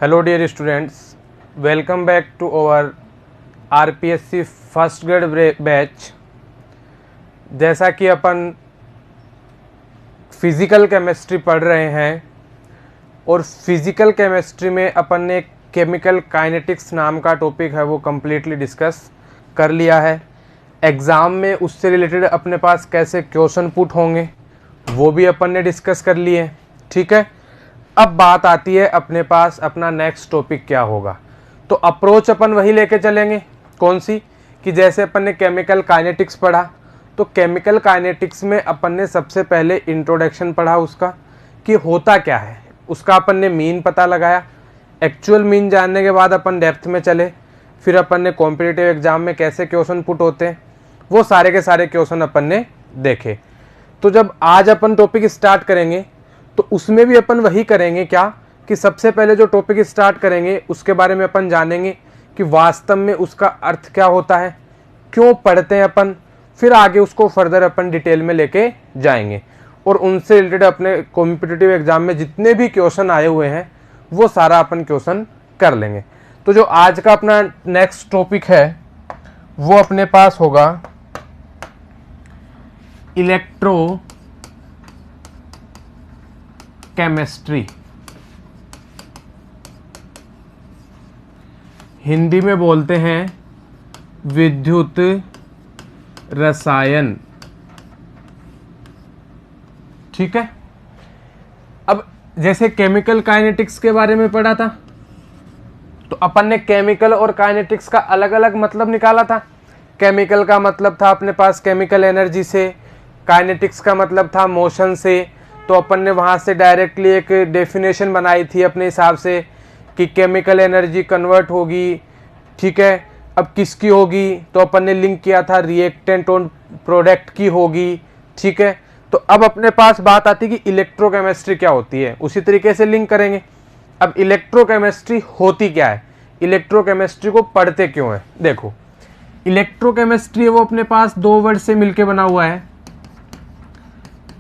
Hello dear students, welcome back to our RPSC first grade batch. जैसा कि अपन physical chemistry पढ़ रहे हैं और फिज़िकल केमिस्ट्री में अपन ने केमिकल काइनेटिक्स नाम का टॉपिक है वो कम्प्लीटली डिस्कस कर लिया है। एग्ज़ाम में उससे रिलेटेड अपने पास कैसे क्वेश्चन पुट होंगे वो भी अपन ने डिस्कस कर लिए। ठीक है, अब बात आती है अपने पास अपना नेक्स्ट टॉपिक क्या होगा। तो अप्रोच अपन वही लेके चलेंगे, कौन सी, कि जैसे अपन ने केमिकल काइनेटिक्स पढ़ा तो केमिकल काइनेटिक्स में अपन ने सबसे पहले इंट्रोडक्शन पढ़ा उसका कि होता क्या है, उसका अपन ने मीन पता लगाया। एक्चुअल मीन जानने के बाद अपन डेप्थ में चले, फिर अपन ने कॉम्पिटिटिव एग्जाम में कैसे क्वेश्चन पुट होते हैं वो सारे के सारे क्वेश्चन अपन ने देखे। तो जब आज अपन टॉपिक स्टार्ट करेंगे तो उसमें भी अपन वही करेंगे क्या कि सबसे पहले जो टॉपिक स्टार्ट करेंगे उसके बारे में अपन जानेंगे कि वास्तव में उसका अर्थ क्या होता है, क्यों पढ़ते हैं अपन, फिर आगे उसको फर्दर अपन डिटेल में लेके जाएंगे और उनसे रिलेटेड अपने कॉम्पिटिटिव एग्जाम में जितने भी क्वेश्चन आए हुए हैं वो सारा अपन क्वेश्चन कर लेंगे। तो जो आज का अपना नेक्स्ट टॉपिक है वो अपने पास होगा इलेक्ट्रो केमिस्ट्री, हिंदी में बोलते हैं विद्युत रसायन। ठीक है, अब जैसे केमिकल काइनेटिक्स के बारे में पढ़ा था तो अपन ने केमिकल और काइनेटिक्स का अलग अलग मतलब निकाला था। केमिकल का मतलब था अपने पास केमिकल एनर्जी से, काइनेटिक्स का मतलब था मोशन से। तो अपन ने वहाँ से डायरेक्टली एक डेफिनेशन बनाई थी अपने हिसाब से कि केमिकल एनर्जी कन्वर्ट होगी। ठीक है, अब किसकी होगी तो अपन ने लिंक किया था रिएक्टेंट और प्रोडक्ट की होगी। ठीक है, तो अब अपने पास बात आती है कि इलेक्ट्रोकेमिस्ट्री क्या होती है, उसी तरीके से लिंक करेंगे। अब इलेक्ट्रोकेमिस्ट्री होती क्या है, इलेक्ट्रोकेमिस्ट्री को पढ़ते क्यों है। देखो, इलेक्ट्रोकेमिस्ट्री वो अपने पास दो वर्ड से मिलके बना हुआ है,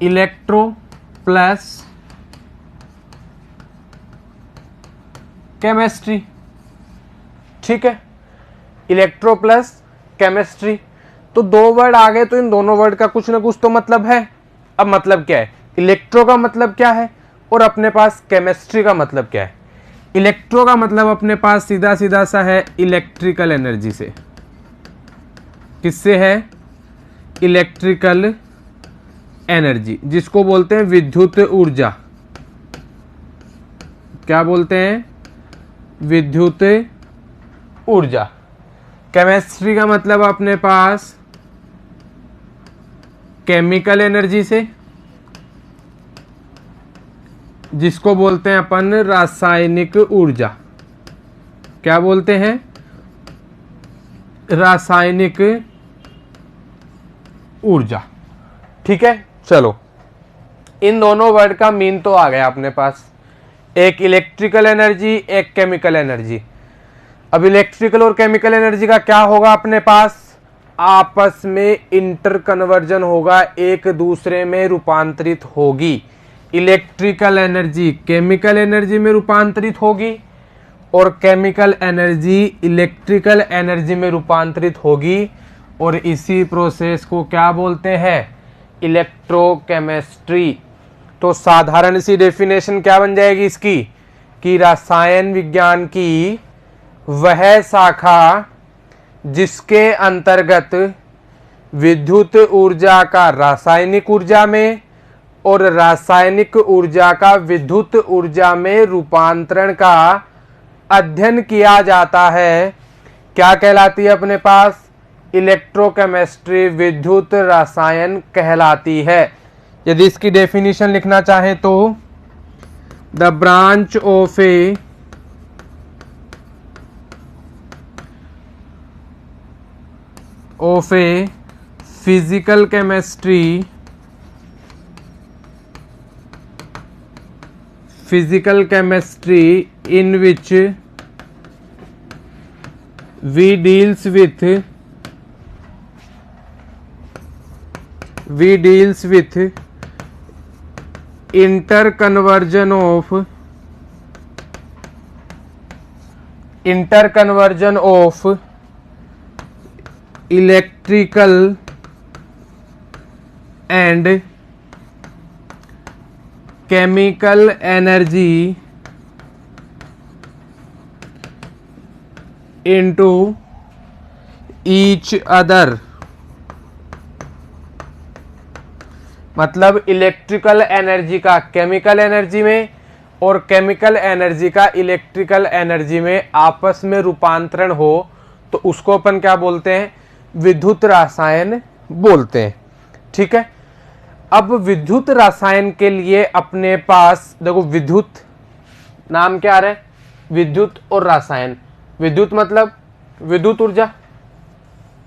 इलेक्ट्रो प्लस केमिस्ट्री। ठीक है, इलेक्ट्रो प्लस केमिस्ट्री, तो दो वर्ड आ गए तो इन दोनों वर्ड का कुछ ना कुछ तो मतलब है। अब मतलब क्या है, इलेक्ट्रो का मतलब क्या है और अपने पास केमिस्ट्री का मतलब क्या है। इलेक्ट्रो का मतलब अपने पास सीधा सीधा सा है इलेक्ट्रिकल एनर्जी से। किससे है, इलेक्ट्रिकल एनर्जी, जिसको बोलते हैं विद्युत ऊर्जा। क्या बोलते हैं, विद्युत ऊर्जा। केमिस्ट्री का मतलब अपने पास केमिकल एनर्जी से, जिसको बोलते हैं अपन रासायनिक ऊर्जा। क्या बोलते हैं, रासायनिक ऊर्जा। ठीक है, चलो इन दोनों वर्ड का मीन तो आ गया अपने पास, एक इलेक्ट्रिकल एनर्जी एक केमिकल एनर्जी। अब इलेक्ट्रिकल और केमिकल एनर्जी का क्या होगा अपने पास, आपस में इंटर कन्वर्जन होगा, एक दूसरे में रूपांतरित होगी। इलेक्ट्रिकल एनर्जी केमिकल एनर्जी में रूपांतरित होगी और केमिकल एनर्जी इलेक्ट्रिकल एनर्जी में रूपांतरित होगी और इसी प्रोसेस को क्या बोलते हैं, इलेक्ट्रोकेमिस्ट्री। तो साधारण सी डेफिनेशन क्या बन जाएगी इसकी कि रसायन विज्ञान की वह शाखा जिसके अंतर्गत विद्युत ऊर्जा का रासायनिक ऊर्जा में और रासायनिक ऊर्जा का विद्युत ऊर्जा में रूपांतरण का अध्ययन किया जाता है, क्या कहलाती है अपने पास, इलेक्ट्रोकेमिस्ट्री, विद्युत रसायन कहलाती है। यदि इसकी डेफिनेशन लिखना चाहें तो the branch of a physical chemistry in which we deals with interconversion of inter conversion of electrical and chemical energy into each other. मतलब इलेक्ट्रिकल एनर्जी का केमिकल एनर्जी में और केमिकल एनर्जी का इलेक्ट्रिकल एनर्जी में आपस में रूपांतरण हो तो उसको अपन क्या बोलते हैं, विद्युत रसायन बोलते हैं। ठीक है, अब विद्युत रसायन के लिए अपने पास देखो, विद्युत नाम क्या आ रहा है, विद्युत और रसायन। विद्युत मतलब विद्युत ऊर्जा,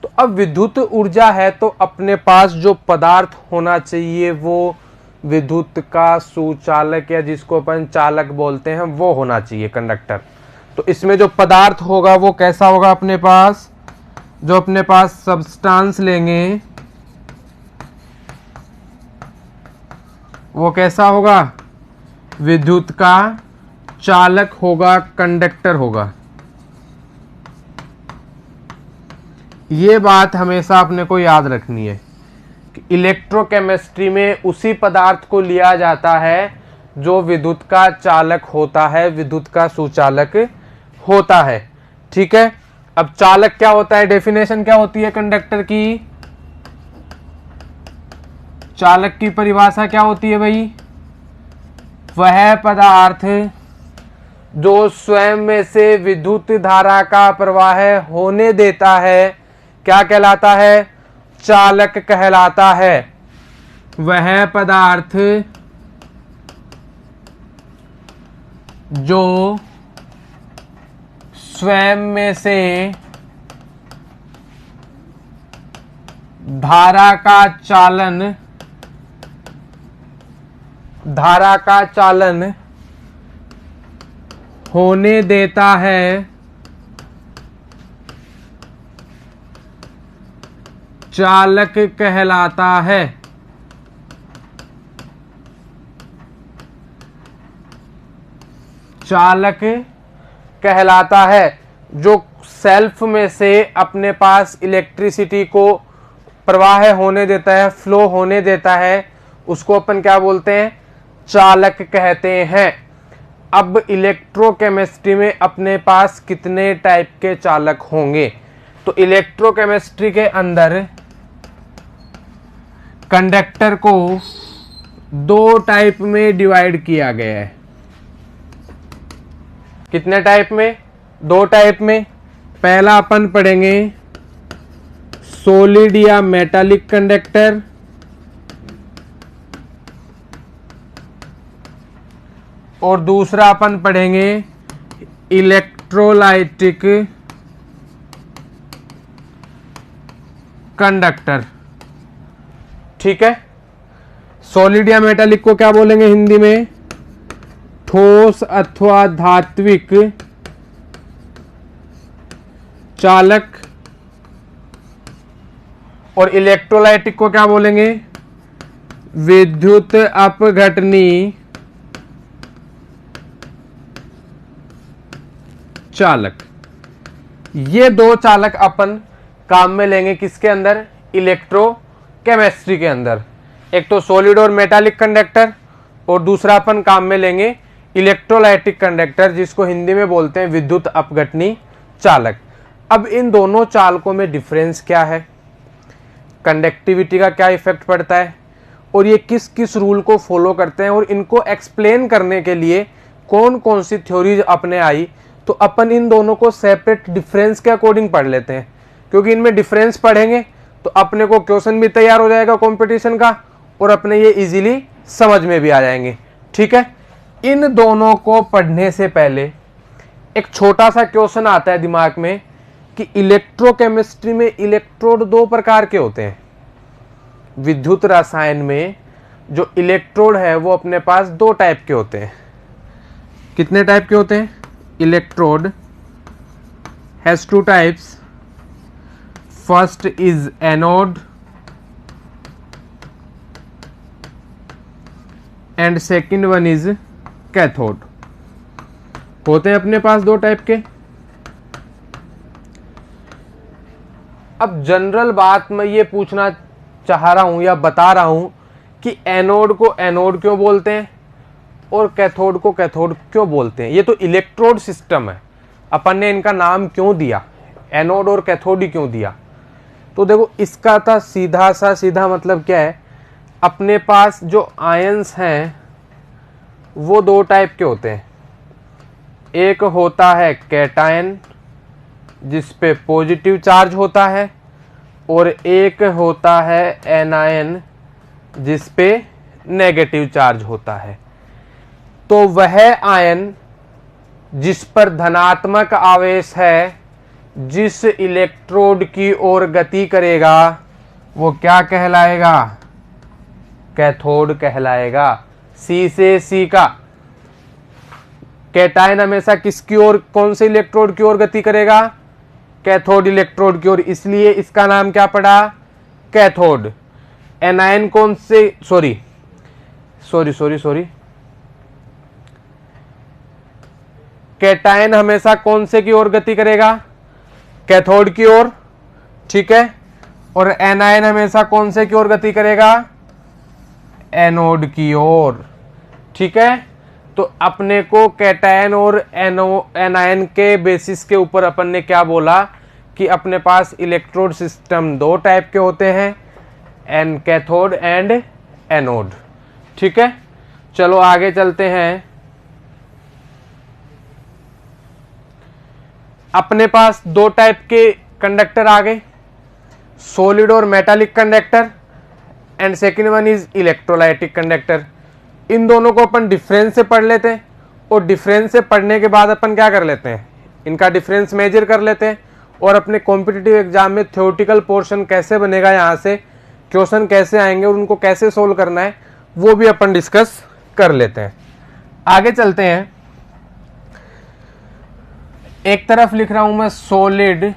तो अब विद्युत ऊर्जा है तो अपने पास जो पदार्थ होना चाहिए वो विद्युत का सुचालक या जिसको अपन चालक बोलते हैं वो होना चाहिए, कंडक्टर। तो इसमें जो पदार्थ होगा वो कैसा होगा, अपने पास जो अपने पास सब्सटेंस लेंगे वो कैसा होगा, विद्युत का चालक होगा, कंडक्टर होगा। ये बात हमेशा अपने को याद रखनी है कि इलेक्ट्रोकेमिस्ट्री में उसी पदार्थ को लिया जाता है जो विद्युत का चालक होता है, विद्युत का सुचालक होता है। ठीक है, अब चालक क्या होता है, डेफिनेशन क्या होती है कंडक्टर की, चालक की परिभाषा क्या होती है भाई, वह पदार्थ जो स्वयं में से विद्युत धारा का प्रवाह होने देता है क्या कहलाता है, चालक कहलाता है। वह पदार्थ जो स्वयं में से धारा का चालन होने देता है, चालक कहलाता है। चालक कहलाता है। जो सेल्फ में से अपने पास इलेक्ट्रिसिटी को प्रवाह होने देता है, फ्लो होने देता है, उसको अपन क्या बोलते हैं, चालक कहते हैं। अब इलेक्ट्रोकेमिस्ट्री में अपने पास कितने टाइप के चालक होंगे, तो इलेक्ट्रोकेमिस्ट्री के अंदर कंडक्टर को दो टाइप में डिवाइड किया गया है। कितने टाइप में, दो टाइप में। पहला अपन पढ़ेंगे सॉलिड या मेटालिक कंडक्टर, और दूसरा अपन पढ़ेंगे इलेक्ट्रोलाइटिक कंडक्टर। ठीक है, सॉलिड या मेटालिक को क्या बोलेंगे हिंदी में, ठोस अथवा धात्विक चालक, और इलेक्ट्रोलाइटिक को क्या बोलेंगे, विद्युत अपघटनी चालक। ये दो चालक अपन काम में लेंगे किसके अंदर, इलेक्ट्रोकेमिस्ट्री के अंदर। एक तो सॉलिड और मेटालिक कंडक्टर, और दूसरा अपन काम में लेंगे इलेक्ट्रोलाइटिक कंडक्टर, जिसको हिंदी में बोलते हैं विद्युत अपघटनी चालक। अब इन दोनों चालकों में डिफरेंस क्या है, कंडक्टिविटी का क्या इफेक्ट पड़ता है, और ये किस किस रूल को फॉलो करते हैं, और इनको एक्सप्लेन करने के लिए कौन कौन सी थ्योरीज अपने आई, तो अपन इन दोनों को सेपरेट डिफरेंस के अकॉर्डिंग पढ़ लेते हैं। क्योंकि इनमें डिफरेंस पढ़ेंगे तो अपने को क्वेश्चन भी तैयार हो जाएगा कंपटीशन का, और अपने ये इजीली समझ में भी आ जाएंगे। ठीक है, इन दोनों को पढ़ने से पहले एक छोटा सा क्वेश्चन आता है दिमाग में कि इलेक्ट्रोकेमिस्ट्री में इलेक्ट्रोड दो प्रकार के होते हैं। विद्युत रसायन में जो इलेक्ट्रोड है वो अपने पास दो टाइप के होते हैं। कितने टाइप के होते हैं, electrode has two types. First is anode and second one is cathode. होते हैं अपने पास दो टाइप के। अब जनरल बात मैं ये पूछना चाह रहा हूँ या बता रहा हूँ कि एनोड को एनोड क्यों बोलते हैं और कैथोड को कैथोड क्यों बोलते हैं। ये तो इलेक्ट्रोड सिस्टम है, अपन ने इनका नाम क्यों दिया, एनोड और कैथोड ही क्यों दिया। तो देखो इसका था सीधा मतलब क्या है, अपने पास जो आयंस हैं वो दो टाइप के होते हैं। एक होता है कैटायन जिस पे पॉजिटिव चार्ज होता है, और एक होता है एनायन जिस पे नेगेटिव चार्ज होता है। तो वह आयन जिस पर धनात्मक आवेश है, जिस इलेक्ट्रोड की ओर गति करेगा, वो क्या कहलाएगा, कैथोड कहलाएगा। सी से सी का कैटायन हमेशा किसकी ओर, कौन से इलेक्ट्रोड की ओर गति करेगा, कैथोड इलेक्ट्रोड की ओर, इसलिए इसका नाम क्या पड़ा, कैथोड। एनायन कौन से, सॉरी कैटायन हमेशा कौन से की ओर गति करेगा, कैथोड की ओर, ठीक है। और एनायन हमेशा कौन से की ओर गति करेगा, एनोड की ओर, ठीक है। तो अपने को कैटायन और एनायन के बेसिस के ऊपर अपन ने क्या बोला कि अपने पास इलेक्ट्रोड सिस्टम दो टाइप के होते हैं, एन कैथोड एंड एनोड, ठीक है। चलो आगे चलते हैं। अपने पास दो टाइप के कंडक्टर आ गए, सॉलिड और metallic conductor, and second one is electrolytic conductor. इन दोनों को अपन डिफरेंस से पढ़ लेते हैं, और डिफरेंस से पढ़ने के बाद अपन क्या कर लेते हैं, इनका डिफरेंस मेजर कर लेते हैं, और अपने कॉम्पिटिटिव एग्जाम में थ्योरेटिकल पोर्शन कैसे बनेगा, यहाँ से क्वेश्चन कैसे आएंगे और उनको कैसे सोल्व करना है वो भी अपन डिस्कस कर लेते हैं। आगे चलते हैं। एक तरफ लिख रहा हूं मैं सॉलिड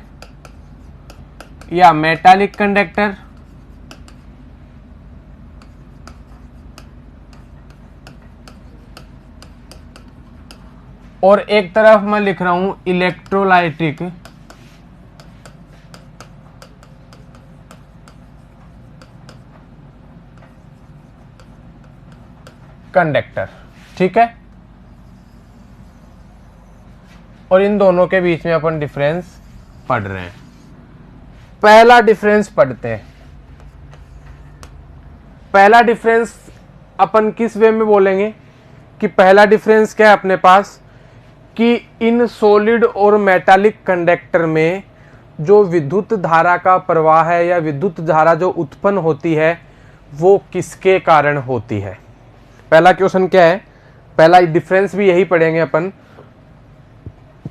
या मेटालिक कंडक्टर, और एक तरफ मैं लिख रहा हूं इलेक्ट्रोलाइटिक कंडक्टर, ठीक है। और इन दोनों के बीच में अपन डिफरेंस पढ़ रहे हैं। पहला डिफरेंस पढ़ते हैं। पहला डिफरेंस अपन किस वे में बोलेंगे कि पहला डिफरेंस क्या है अपने पास, कि इन सॉलिड और मेटालिक कंडक्टर में जो विद्युत धारा का प्रवाह है या विद्युत धारा जो उत्पन्न होती है वो किसके कारण होती है। पहला क्वेश्चन क्या है, पहला डिफरेंस भी यही पढ़ेंगे अपन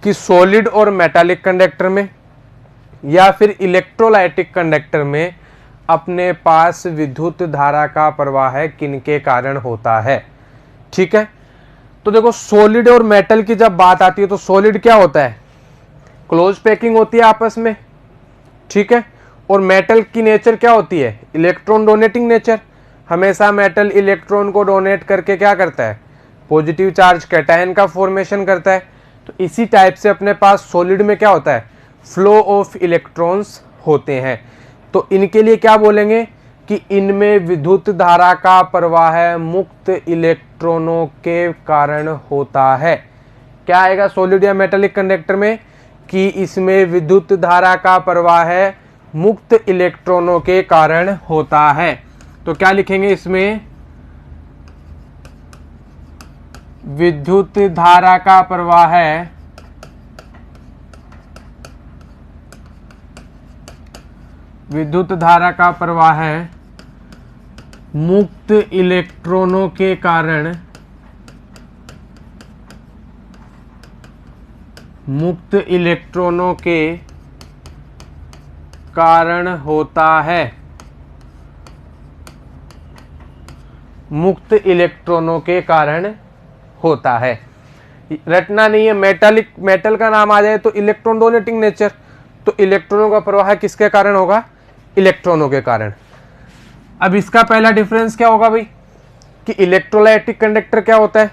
कि सॉलिड और मेटालिक कंडक्टर में या फिर इलेक्ट्रोलाइटिक कंडक्टर में अपने पास विद्युत धारा का प्रवाह है किनके कारण होता है, ठीक है। तो देखो सॉलिड और मेटल की जब बात आती है तो सॉलिड क्या होता है, क्लोज पैकिंग होती है आपस में, ठीक है। और मेटल की नेचर क्या होती है, इलेक्ट्रॉन डोनेटिंग नेचर। हमेशा मेटल इलेक्ट्रॉन को डोनेट करके क्या करता है, पॉजिटिव चार्ज कैटायन का फॉर्मेशन करता है। तो इसी टाइप से अपने पास सॉलिड में क्या होता है, फ्लो ऑफ इलेक्ट्रॉन्स होते हैं। तो इनके लिए क्या बोलेंगे कि इनमें विद्युत धारा का प्रवाह मुक्त इलेक्ट्रॉनों के कारण होता है। क्या आएगा सॉलिड या मेटालिक कंडक्टर में, कि इसमें विद्युत धारा का प्रवाह मुक्त इलेक्ट्रॉनों के कारण होता है। तो क्या लिखेंगे इसमें, विद्युत धारा का प्रवाह विद्युत धारा का प्रवाह मुक्त इलेक्ट्रॉनों के कारण होता है, मुक्त इलेक्ट्रॉनों के कारण होता है। रटना नहीं है, मेटल का नाम आ जाए तो इलेक्ट्रॉन डोनेटिंग नेचर, तो इलेक्ट्रॉनों का प्रवाह किसके कारण होगा, इलेक्ट्रॉनों के कारण। अब इसका पहला डिफरेंस क्या होगा भाई, कि इलेक्ट्रोलाइटिक कंडक्टर क्या होता है।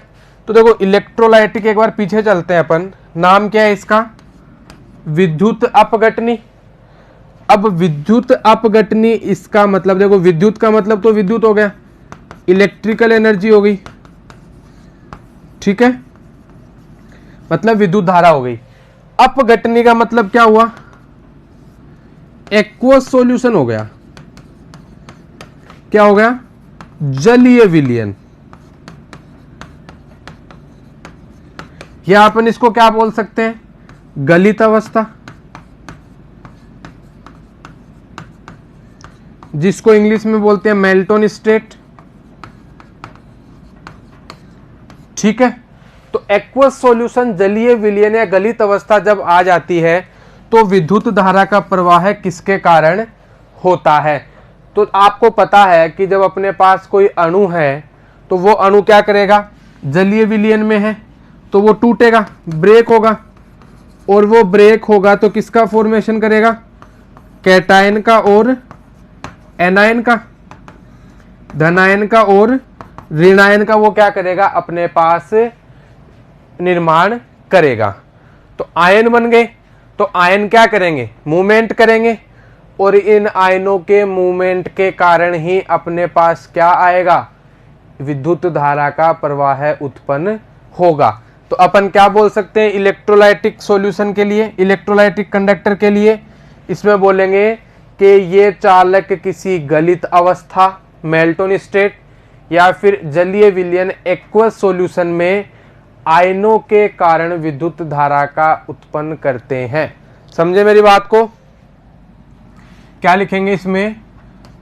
तो देखो इलेक्ट्रोलाइटिक, एक बार पीछे चलते हैं अपन, नाम क्या है इसका, विद्युत अपघटनी। अब विद्युत अपघटनी, इसका मतलब देखो, विद्युत का मतलब तो विद्युत हो गया, इलेक्ट्रिकल एनर्जी हो गई, ठीक है, मतलब विद्युत धारा हो गई। अपघटनी का मतलब क्या हुआ, एक्वस सॉल्यूशन हो गया, क्या हो गया, जलीय विलयन, या अपन इसको क्या बोल सकते हैं, गलित अवस्था, जिसको इंग्लिश में बोलते हैं मेल्टन स्टेट, ठीक है। तो एक्वस सॉल्यूशन, जलीय विलयन या गलित अवस्था जब आ जाती है तो विद्युत धारा का प्रवाह किसके कारण होता है। तो आपको पता है कि जब अपने पास कोई अणु है तो वो अणु क्या करेगा, जलीय विलयन में है तो वो टूटेगा, ब्रेक होगा, और वो ब्रेक होगा तो किसका फॉर्मेशन करेगा, कैटायन का और एनायन का, धनायन का और ऋणायन का, वो क्या करेगा, अपने पास निर्माण करेगा। तो आयन बन गए, तो आयन क्या करेंगे, मूवमेंट करेंगे, और इन आयनों के मूवमेंट के कारण ही अपने पास क्या आएगा, विद्युत धारा का प्रवाह उत्पन्न होगा। तो अपन क्या बोल सकते हैं इलेक्ट्रोलाइटिक सॉल्यूशन के लिए, इलेक्ट्रोलाइटिक कंडक्टर के लिए, इसमें बोलेंगे कि ये चालक किसी गलित अवस्था मेल्टन स्टेट या फिर जलीय विलयन एक्वस सॉल्यूशन में आयनों के कारण विद्युत धारा का उत्पन्न करते हैं। समझे मेरी बात को। क्या लिखेंगे इसमें,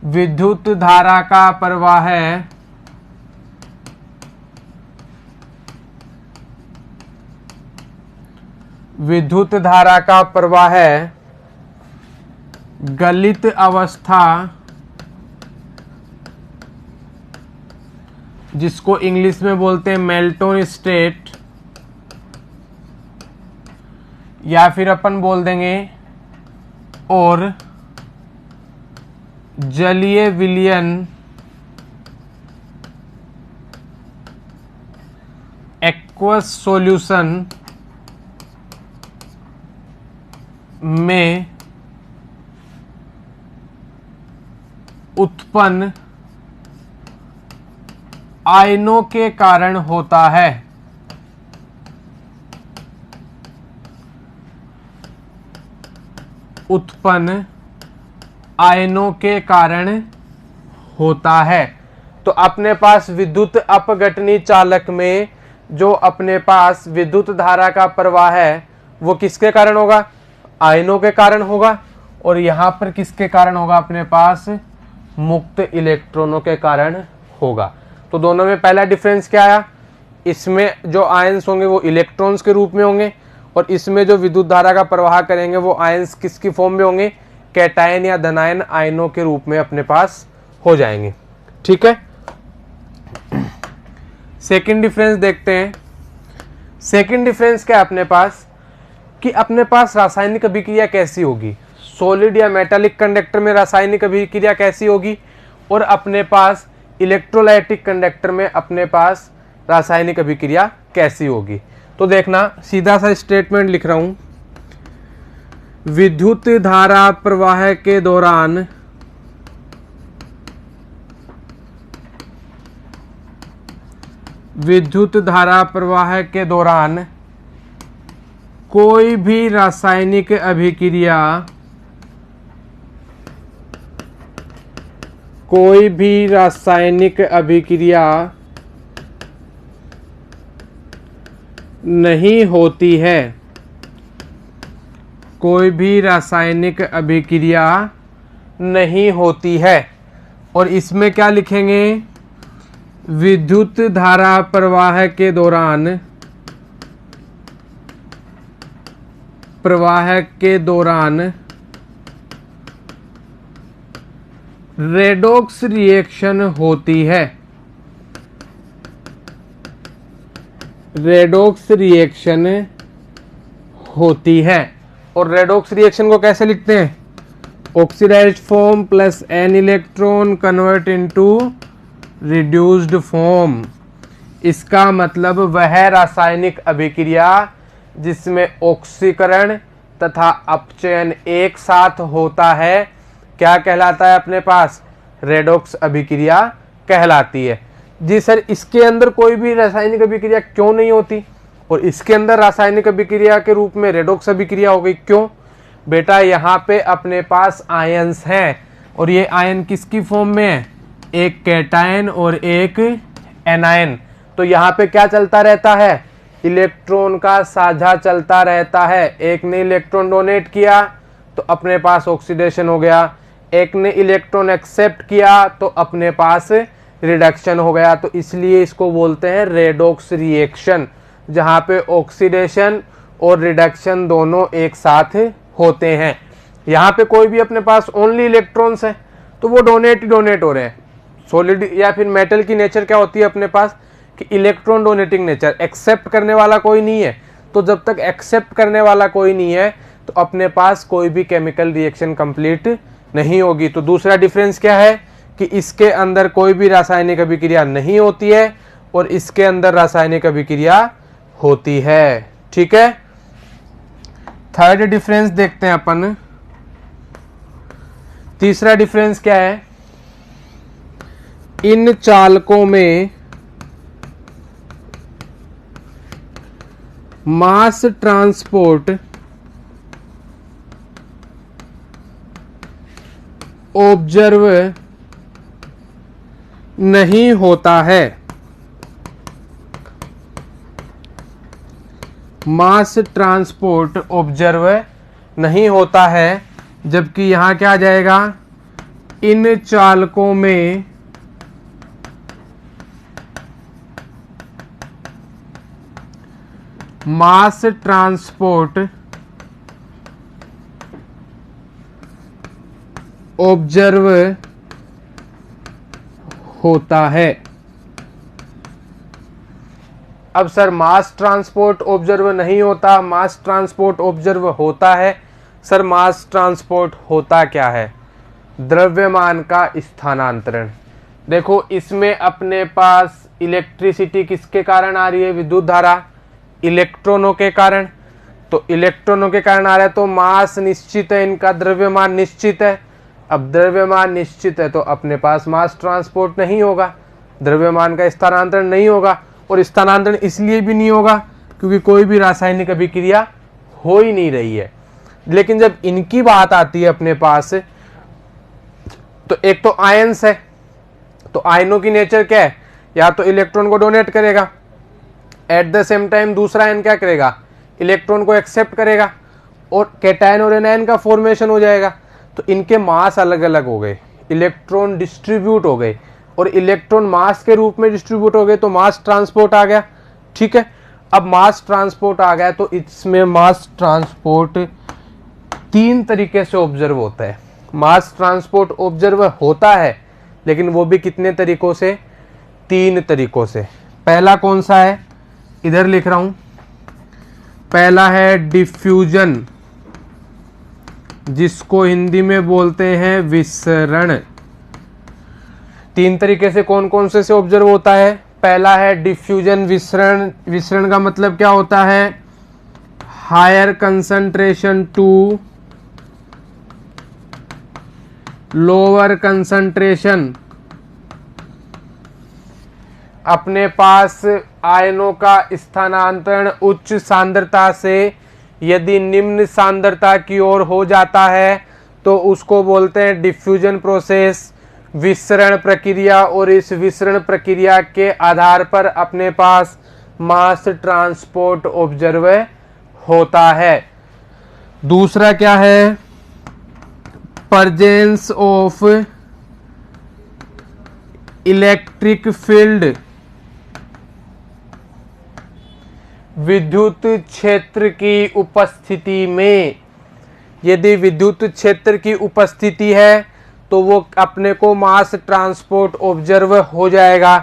विद्युत धारा का प्रवाह विद्युत धारा का प्रवाह गलित अवस्था, जिसको इंग्लिश में बोलते हैं मेल्टन स्टेट, या फिर अपन बोल देंगे और जलीय विलयन एक्वस सॉल्यूशन में उत्पन्न आयनों के कारण होता है। उत्पन्न आयनों के कारण होता है। तो अपने पास विद्युत अपघटनी चालक में जो अपने पास विद्युत धारा का प्रवाह है वो किसके कारण होगा, आयनों के कारण होगा, और यहां पर किसके कारण होगा, अपने पास मुक्त इलेक्ट्रॉनों के कारण होगा। तो दोनों में पहला डिफरेंस क्या आया, इसमें जो आयंस होंगे वो इलेक्ट्रॉन्स के रूप में होंगे, और इसमें जो विद्युत धारा का प्रवाह करेंगे वो आयंस किसकी फॉर्म में होंगे, कैटायन या धनायन आयनों के रूप में अपने पास हो जाएंगे। ठीक है, सेकंड डिफरेंस देखते हैं। सेकंड डिफरेंस क्या है अपने पास, कि अपने पास रासायनिक अभिक्रिया कैसी होगी, सॉलिड या मेटालिक कंडक्टर में रासायनिक अभिक्रिया कैसी होगी, और अपने पास इलेक्ट्रोलाइटिक कंडक्टर में अपने पास रासायनिक अभिक्रिया कैसी होगी। तो देखना, सीधा सा स्टेटमेंट लिख रहा हूं, विद्युत धारा प्रवाह के दौरान विद्युत धारा प्रवाह के दौरान कोई भी रासायनिक अभिक्रिया नहीं होती है। कोई भी रासायनिक अभिक्रिया नहीं होती है। और इसमें क्या लिखेंगे, विद्युत धारा प्रवाह के दौरान रेडॉक्स रिएक्शन होती है। रेडॉक्स रिएक्शन होती है। और रेडॉक्स रिएक्शन को कैसे लिखते हैं, oxidised form plus an electron convert into reduced form. इसका मतलब वह रासायनिक अभिक्रिया जिसमें ऑक्सीकरण तथा अपचयन एक साथ होता है, क्या कहलाता है अपने पास? रेडॉक्स अभिक्रिया कहलाती है। जी सर, इसके अंदर कोई भी रासायनिक अभिक्रिया क्यों नहीं होती और इसके अंदर रासायनिक अभिक्रिया के रूप में रेडॉक्स अभिक्रिया हो गई, क्यों? बेटा यहाँ पे अपने पास आयंस हैं और ये आयन किसकी फॉर्म में है? एक कैटायन और एक एनायन। तो यहाँ पे क्या चलता रहता है? इलेक्ट्रॉन का साझा चलता रहता है। एक ने इलेक्ट्रॉन डोनेट किया तो अपने पास ऑक्सीडेशन हो गया, एक ने इलेक्ट्रॉन एक्सेप्ट किया तो अपने पास रिडक्शन हो गया। तो इसलिए इसको बोलते हैं रेडॉक्स रिएक्शन, जहाँ पे ऑक्सीडेशन और रिडक्शन दोनों एक साथ होते हैं। यहाँ पे कोई भी अपने पास ओनली इलेक्ट्रॉन्स है तो वो डोनेट हो रहे हैं। सॉलिड या फिर मेटल की नेचर क्या होती है अपने पास कि इलेक्ट्रॉन डोनेटिंग नेचर, एक्सेप्ट करने वाला कोई नहीं है। तो जब तक एक्सेप्ट करने वाला कोई नहीं है तो अपने पास कोई भी केमिकल रिएक्शन कंप्लीट नहीं होगी। तो दूसरा डिफरेंस क्या है कि इसके अंदर कोई भी रासायनिक अभिक्रिया नहीं होती है और इसके अंदर रासायनिक अभिक्रिया होती है। ठीक है, थर्ड डिफरेंस देखते हैं अपन। तीसरा डिफरेंस क्या है? इन चालकों में मास ट्रांसपोर्ट ऑब्जर्व नहीं होता है। मास ट्रांसपोर्ट ऑब्जर्व नहीं होता है, जबकि यहां क्या आ जाएगा? इन चालकों में मास ट्रांसपोर्ट ऑब्जर्व होता है। अब सर मास ट्रांसपोर्ट ऑब्जर्व नहीं होता, मास ट्रांसपोर्ट ऑब्जर्व होता है। सर मास ट्रांसपोर्ट होता क्या है? द्रव्यमान का स्थानांतरण। देखो इसमें अपने पास इलेक्ट्रिसिटी किसके कारण आ रही है? विद्युत धारा इलेक्ट्रॉनों के कारण। तो इलेक्ट्रॉनों के कारण आ रहा है तो मास निश्चित है, इनका द्रव्यमान निश्चित है। अब द्रव्यमान निश्चित है तो अपने पास मास ट्रांसपोर्ट नहीं होगा, द्रव्यमान का स्थानांतरण नहीं होगा। और स्थानांतरण इसलिए भी नहीं होगा क्योंकि कोई भी रासायनिक अभिक्रिया हो ही नहीं रही है। लेकिन जब इनकी बात आती है अपने पास, तो एक तो आयंस है, तो आयनों की नेचर क्या है? या तो इलेक्ट्रॉन को डोनेट करेगा, एट द सेम टाइम दूसरा आयन क्या करेगा? इलेक्ट्रॉन को एक्सेप्ट करेगा और कैटायन और एनायन का फॉर्मेशन हो जाएगा। तो इनके मास अलग अलग हो गए, इलेक्ट्रॉन डिस्ट्रीब्यूट हो गए और इलेक्ट्रॉन मास के रूप में डिस्ट्रीब्यूट हो गए तो मास ट्रांसपोर्ट आ गया। ठीक है, अब मास ट्रांसपोर्ट आ गया तो इसमें मास ट्रांसपोर्ट तीन तरीके से ऑब्जर्व होता है। मास ट्रांसपोर्ट ऑब्जर्व होता है लेकिन वो भी कितने तरीकों से? तीन तरीकों से। पहला कौन सा है? इधर लिख रहा हूं। पहला है डिफ्यूजन, जिसको हिंदी में बोलते हैं विसरण। तीन तरीके से कौन कौन से ऑब्जर्व होता है? पहला है डिफ्यूजन विसरण। विसरण का मतलब क्या होता है? Higher concentration to lower concentration. अपने पास आयनों का स्थानांतरण उच्च सांद्रता से यदि निम्न सांद्रता की ओर हो जाता है तो उसको बोलते हैं डिफ्यूजन प्रोसेस, विसरण प्रक्रिया। और इस विसरण प्रक्रिया के आधार पर अपने पास मास ट्रांसपोर्ट ऑब्जर्व होता है। दूसरा क्या है? Presence of electric field. विद्युत क्षेत्र की उपस्थिति में, यदि विद्युत क्षेत्र की उपस्थिति है तो वो अपने को मास ट्रांसपोर्ट ऑब्जर्व हो जाएगा।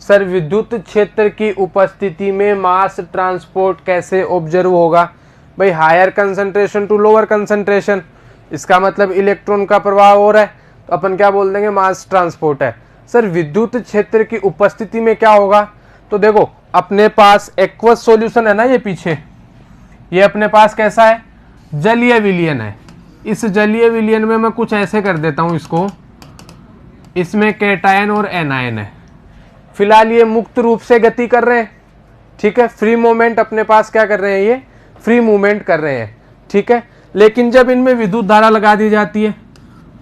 सर विद्युत क्षेत्र की उपस्थिति में मास ट्रांसपोर्ट कैसे ऑब्जर्व होगा? भाई higher concentration to lower concentration, इसका मतलब इलेक्ट्रॉन का प्रवाह हो रहा है तो अपन क्या बोल देंगे? मास ट्रांसपोर्ट है। सर विद्युत क्षेत्र की उपस्थिति में क्या होगा? तो देखो अपने पास एक्वस सॉल्यूशन है ना, ये पीछे ये अपने पास कैसा है? जलीय विलयन है। इस जलीय विलयन में मैं कुछ ऐसे कर देता हूं इसको, इसमें कैटायन और एनायन है। फिलहाल ये मुक्त रूप से गति कर रहे हैं, ठीक है, फ्री मूवमेंट अपने पास क्या कर रहे हैं, ये फ्री मूवमेंट कर रहे हैं, ठीक है। लेकिन जब इनमें विद्युत धारा लगा दी जाती है,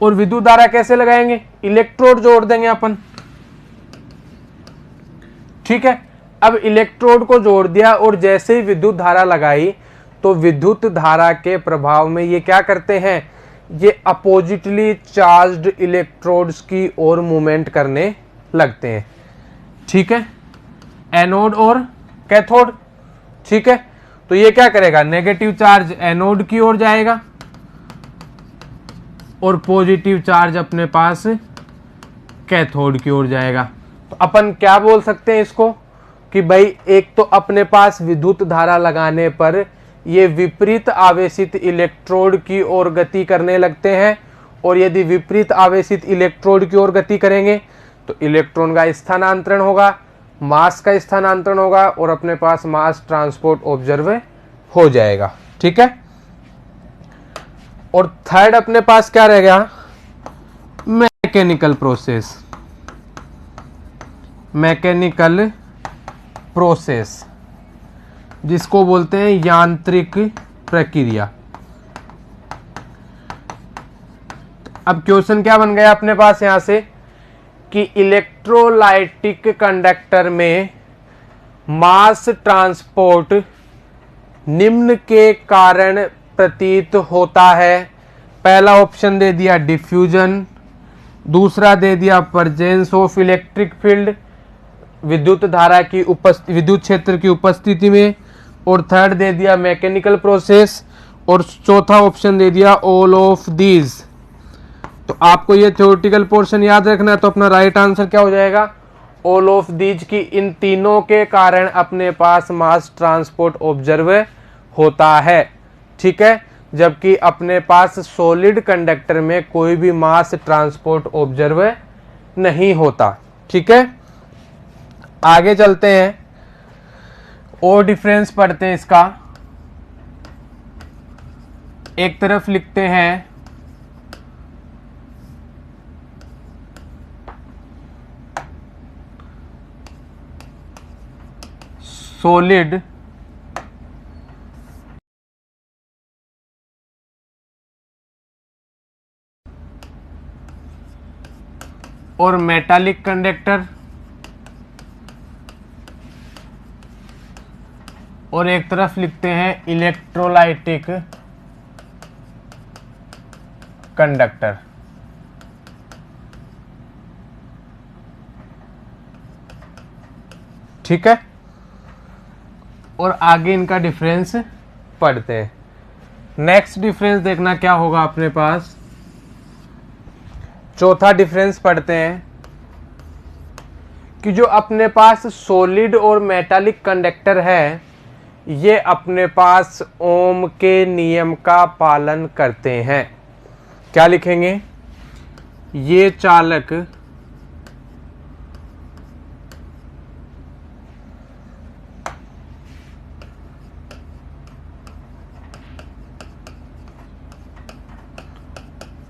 और विद्युत धारा कैसे लगाएंगे, इलेक्ट्रोड जोड़ देंगे अपन, ठीक है। अब इलेक्ट्रोड को जोड़ दिया और जैसे ही विद्युत धारा लगाई तो विद्युत धारा के प्रभाव में ये क्या करते हैं, ये अपोजिटली चार्ज्ड इलेक्ट्रोड्स की ओर मूवमेंट करने लगते हैं, ठीक है, एनोड और कैथोड, ठीक है। तो ये क्या करेगा, नेगेटिव चार्ज एनोड की ओर जाएगा और पॉजिटिव चार्ज अपने पास कैथोड की ओर जाएगा। तो अपन क्या बोल सकते हैं इसको कि भाई एक तो अपने पास विद्युत धारा लगाने पर ये विपरीत आवेशित इलेक्ट्रोड की ओर गति करने लगते हैं, और यदि विपरीत आवेशित इलेक्ट्रोड की ओर गति करेंगे तो इलेक्ट्रॉन का स्थानांतरण होगा, मास का स्थानांतरण होगा, और अपने पास मास ट्रांसपोर्ट ऑब्जर्व हो जाएगा, ठीक है। और थर्ड अपने पास क्या रह गया, मैकेनिकल प्रोसेस, मैकेनिकल प्रोसेस जिसको बोलते हैं यांत्रिक प्रक्रिया। अब क्वेश्चन क्या बन गया अपने पास यहां से कि इलेक्ट्रोलाइटिक कंडक्टर में मास ट्रांसपोर्ट निम्न के कारण प्रतीत होता है। पहला ऑप्शन दे दिया डिफ्यूजन, दूसरा दे दिया प्रेजेंस ऑफ इलेक्ट्रिक फील्ड, विद्युत धारा की विद्युत क्षेत्र की उपस्थिति में, और थर्ड दे दिया मैकेनिकल प्रोसेस, और चौथा ऑप्शन दे दिया ऑल ऑफ दीज। तो आपको ये थ्योरेटिकल पोर्शन याद रखना है, तो अपना राइट आंसर क्या हो जाएगा, ऑल ऑफ दीज की इन तीनों के कारण अपने पास मास ट्रांसपोर्ट ऑब्जर्व होता है, ठीक है। जबकि अपने पास सॉलिड कंडक्टर में कोई भी मास ट्रांसपोर्ट ऑब्जर्व नहीं होता, ठीक है। आगे चलते हैं और डिफरेंस पढ़ते हैं इसका। एक तरफ लिखते हैं सॉलिड और मेटालिक कंडक्टर, और एक तरफ लिखते हैं इलेक्ट्रोलाइटिक कंडक्टर, ठीक है। और आगे इनका डिफरेंस पढ़ते हैं। नेक्स्ट डिफरेंस देखना क्या होगा अपने पास, चौथा डिफरेंस पढ़ते हैं कि जो अपने पास सॉलिड और मेटालिक कंडक्टर है ये अपने पास ओम के नियम का पालन करते हैं। क्या लिखेंगे, ये चालक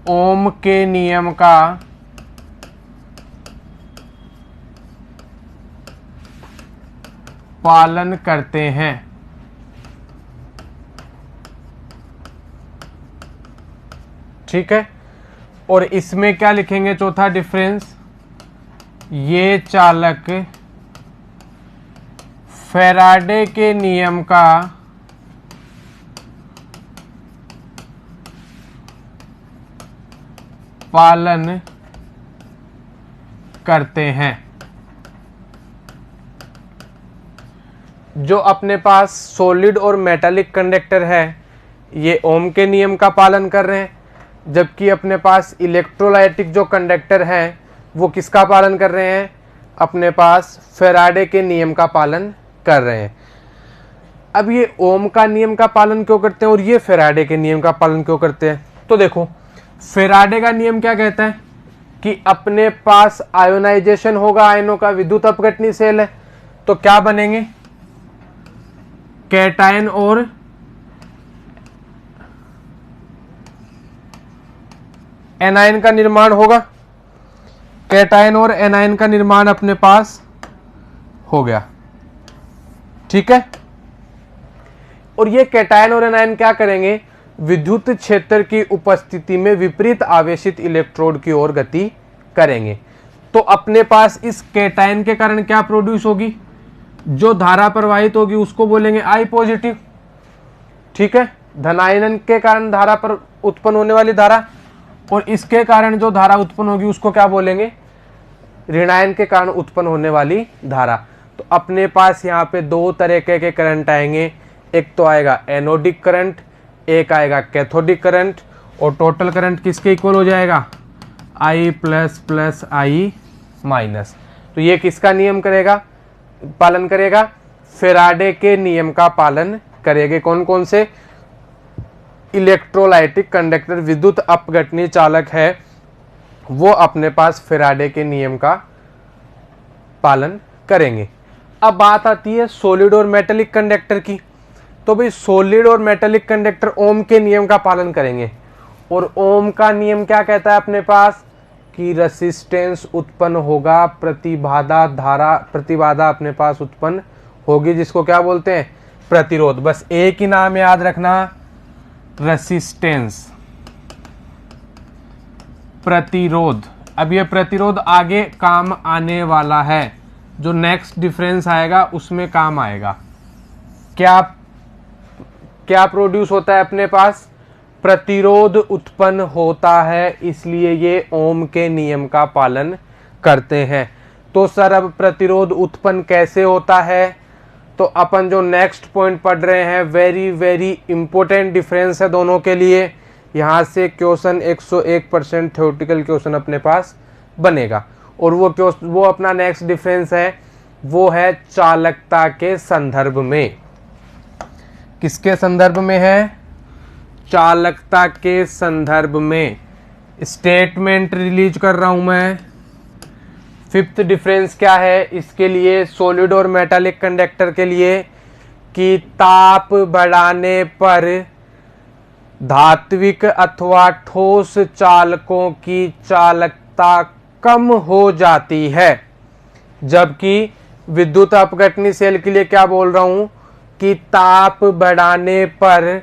ओम के नियम का पालन करते हैं, ठीक है। और इसमें क्या लिखेंगे, चौथा डिफरेंस, ये चालक फैराडे के नियम का पालन करते हैं। जो अपने पास सॉलिड और मेटालिक कंडक्टर है ये ओम के नियम का पालन कर रहे हैं, जबकि अपने पास इलेक्ट्रोलाइटिक जो कंडक्टर हैं वो किसका पालन कर रहे हैं, अपने पास फैराडे के नियम का पालन कर रहे हैं। अब ये ओम का नियम का पालन क्यों करते हैं और ये फैराडे के नियम का पालन क्यों करते हैं, तो देखो फैराडे का नियम क्या कहता है कि अपने पास आयोनाइजेशन होगा आयनों का, विद्युत अपघटनीय है, तो क्या बनेंगे, कैटायन और एनायन का निर्माण होगा, कैटायन और एनायन का निर्माण अपने पास हो गया। ठीक है, और ये कैटायन और एनायन क्या करेंगे, विद्युत क्षेत्र की उपस्थिति में विपरीत आवेशित इलेक्ट्रोड की ओर गति करेंगे। तो अपने पास इस कैटायन के कारण क्या प्रोड्यूस होगी, जो धारा प्रवाहित होगी उसको बोलेंगे आई पॉजिटिव। ठीक है, धनायन के कारण धारा पर उत्पन्न होने वाली धारा, और इसके कारण जो धारा उत्पन्न होगी उसको क्या बोलेंगे, ऋणायन के कारण उत्पन्न होने वाली धारा। तो अपने पास यहाँ पे दो तरह के करंट आएंगे, एक तो आएगा एनोडिक करंट, एक आएगा कैथोडिक करंट, और टोटल करंट किसके इक्वल हो जाएगा, I plus plus I minus. तो ये किसका नियम करेगा, पालन करेगा, फेराडे के नियम का पालन करेंगे। कौन कौन से, इलेक्ट्रोलाइटिक कंडक्टर विद्युत अपघटनी चालक है वो अपने पास फेराडे के नियम का पालन करेंगे। अब बात आती है सॉलिड और मेटेलिक कंडक्टर की। तो भाई सॉलिड और मेटेलिक कंडक्टर ओम के नियम का पालन करेंगे, और ओम का नियम क्या कहता है अपने पास कि रेसिस्टेंस उत्पन्न होगा, प्रतिबाधा धारा प्रतिबाधा अपने पास उत्पन्न होगी, जिसको क्या बोलते हैं, प्रतिरोध। बस एक ही नाम याद रखना, रेसिस्टेंस, प्रतिरोध। अब ये प्रतिरोध आगे काम आने वाला है, जो नेक्स्ट डिफरेंस आएगा उसमें काम आएगा। क्या क्या प्रोड्यूस होता है अपने पास, प्रतिरोध उत्पन्न होता है, इसलिए ये ओम के नियम का पालन करते हैं। तो सर अब प्रतिरोध उत्पन्न कैसे होता है, तो अपन जो नेक्स्ट पॉइंट पढ़ रहे हैं, वेरी वेरी इंपॉर्टेंट डिफरेंस है दोनों के लिए। यहाँ से क्वेश्चन 101% थ्योरेटिकल क्वेश्चन अपने पास बनेगा, और वो अपना नेक्स्ट डिफरेंस है, वो है चालकता के संदर्भ में। किसके संदर्भ में है, चालकता के संदर्भ में। स्टेटमेंट रिलीज कर रहा हूं मैं। फिफ्थ डिफरेंस क्या है इसके लिए, सॉलिड और मेटालिक कंडक्टर के लिए, कि ताप बढ़ाने पर धात्विक अथवा ठोस चालकों की चालकता कम हो जाती है, जबकि विद्युत अपघटनी सेल के लिए क्या बोल रहा हूं कि ताप बढ़ाने पर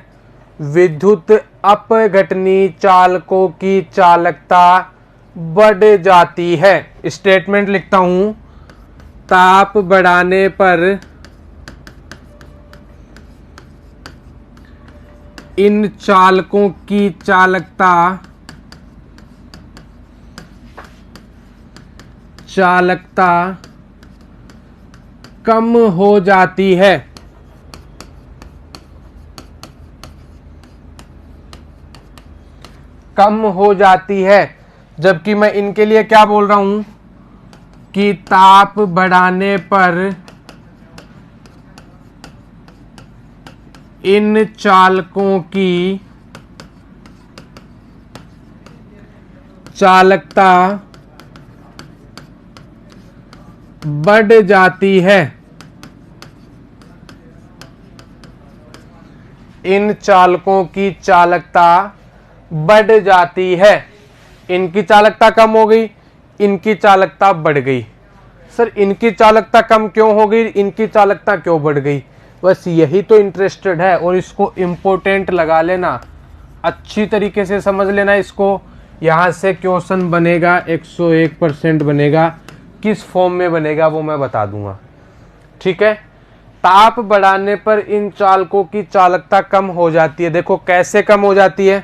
विद्युत अपघटनी चालकों की चालकता बढ़ जाती है। स्टेटमेंट लिखता हूं, ताप बढ़ाने पर इन चालकों की चालकता कम हो जाती है। कम हो जाती है, जबकि मैं इनके लिए क्या बोल रहा हूं कि ताप बढ़ाने पर इन चालकों की चालकता बढ़ जाती है। इन चालकों की चालकता बढ़ जाती है। इनकी चालकता कम हो गई, इनकी चालकता बढ़ गई। सर इनकी चालकता कम क्यों हो गई, इनकी चालकता क्यों बढ़ गई, बस यही तो इंटरेस्टेड है, और इसको इम्पोर्टेंट लगा लेना, अच्छी तरीके से समझ लेना इसको। यहाँ से क्वेश्चन बनेगा 101% बनेगा। किस फॉर्म में बनेगा वो मैं बता दूंगा, ठीक है। ताप बढ़ाने पर इन चालकों की चालकता कम हो जाती है। देखो कैसे कम हो जाती है,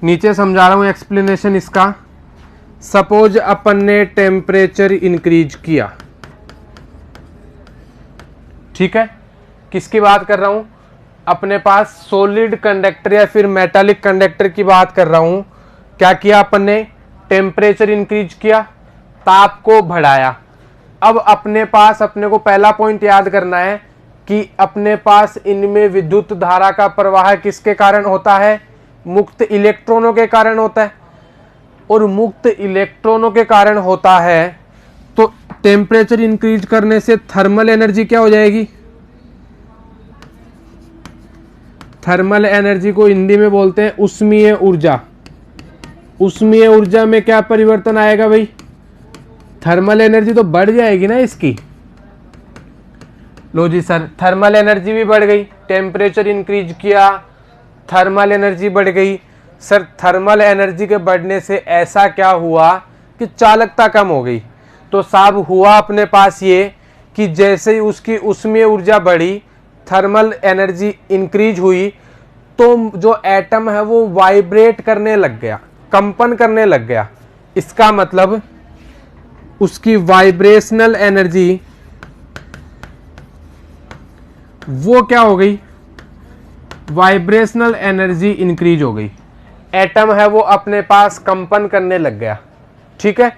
नीचे समझा रहा हूं एक्सप्लेनेशन इसका। सपोज अपन ने टेम्परेचर इंक्रीज किया, ठीक है। किसकी बात कर रहा हूं, अपने पास सॉलिड कंडक्टर या फिर मेटालिक कंडक्टर की बात कर रहा हूं। क्या किया अपन ने, टेम्परेचर इंक्रीज किया, ताप को बढ़ाया। अब अपने पास अपने को पहला पॉइंट याद करना है कि अपने पास इनमें विद्युत धारा का प्रवाह किसके कारण होता है, मुक्त इलेक्ट्रॉनों के कारण होता है, और मुक्त इलेक्ट्रॉनों के कारण होता है तो टेम्परेचर इंक्रीज करने से थर्मल एनर्जी क्या हो जाएगी, थर्मल एनर्जी को हिंदी में बोलते हैं उष्मीय ऊर्जा। उसमें ऊर्जा में क्या परिवर्तन आएगा भाई, थर्मल एनर्जी तो बढ़ जाएगी ना इसकी। लो जी सर, थर्मल एनर्जी भी बढ़ गई, टेम्परेचर इंक्रीज किया, थर्मल एनर्जी बढ़ गई। सर थर्मल एनर्जी के बढ़ने से ऐसा क्या हुआ कि चालकता कम हो गई। तो साहब हुआ अपने पास ये कि जैसे ही उसकी उसमें ऊर्जा बढ़ी, थर्मल एनर्जी इंक्रीज हुई, तो जो एटम है वो वाइब्रेट करने लग गया, कंपन करने लग गया। इसका मतलब उसकी वाइब्रेशनल एनर्जी वो क्या हो गई, वाइब्रेशनल एनर्जी इंक्रीज हो गई। एटम है वो अपने पास कंपन करने लग गया, ठीक है।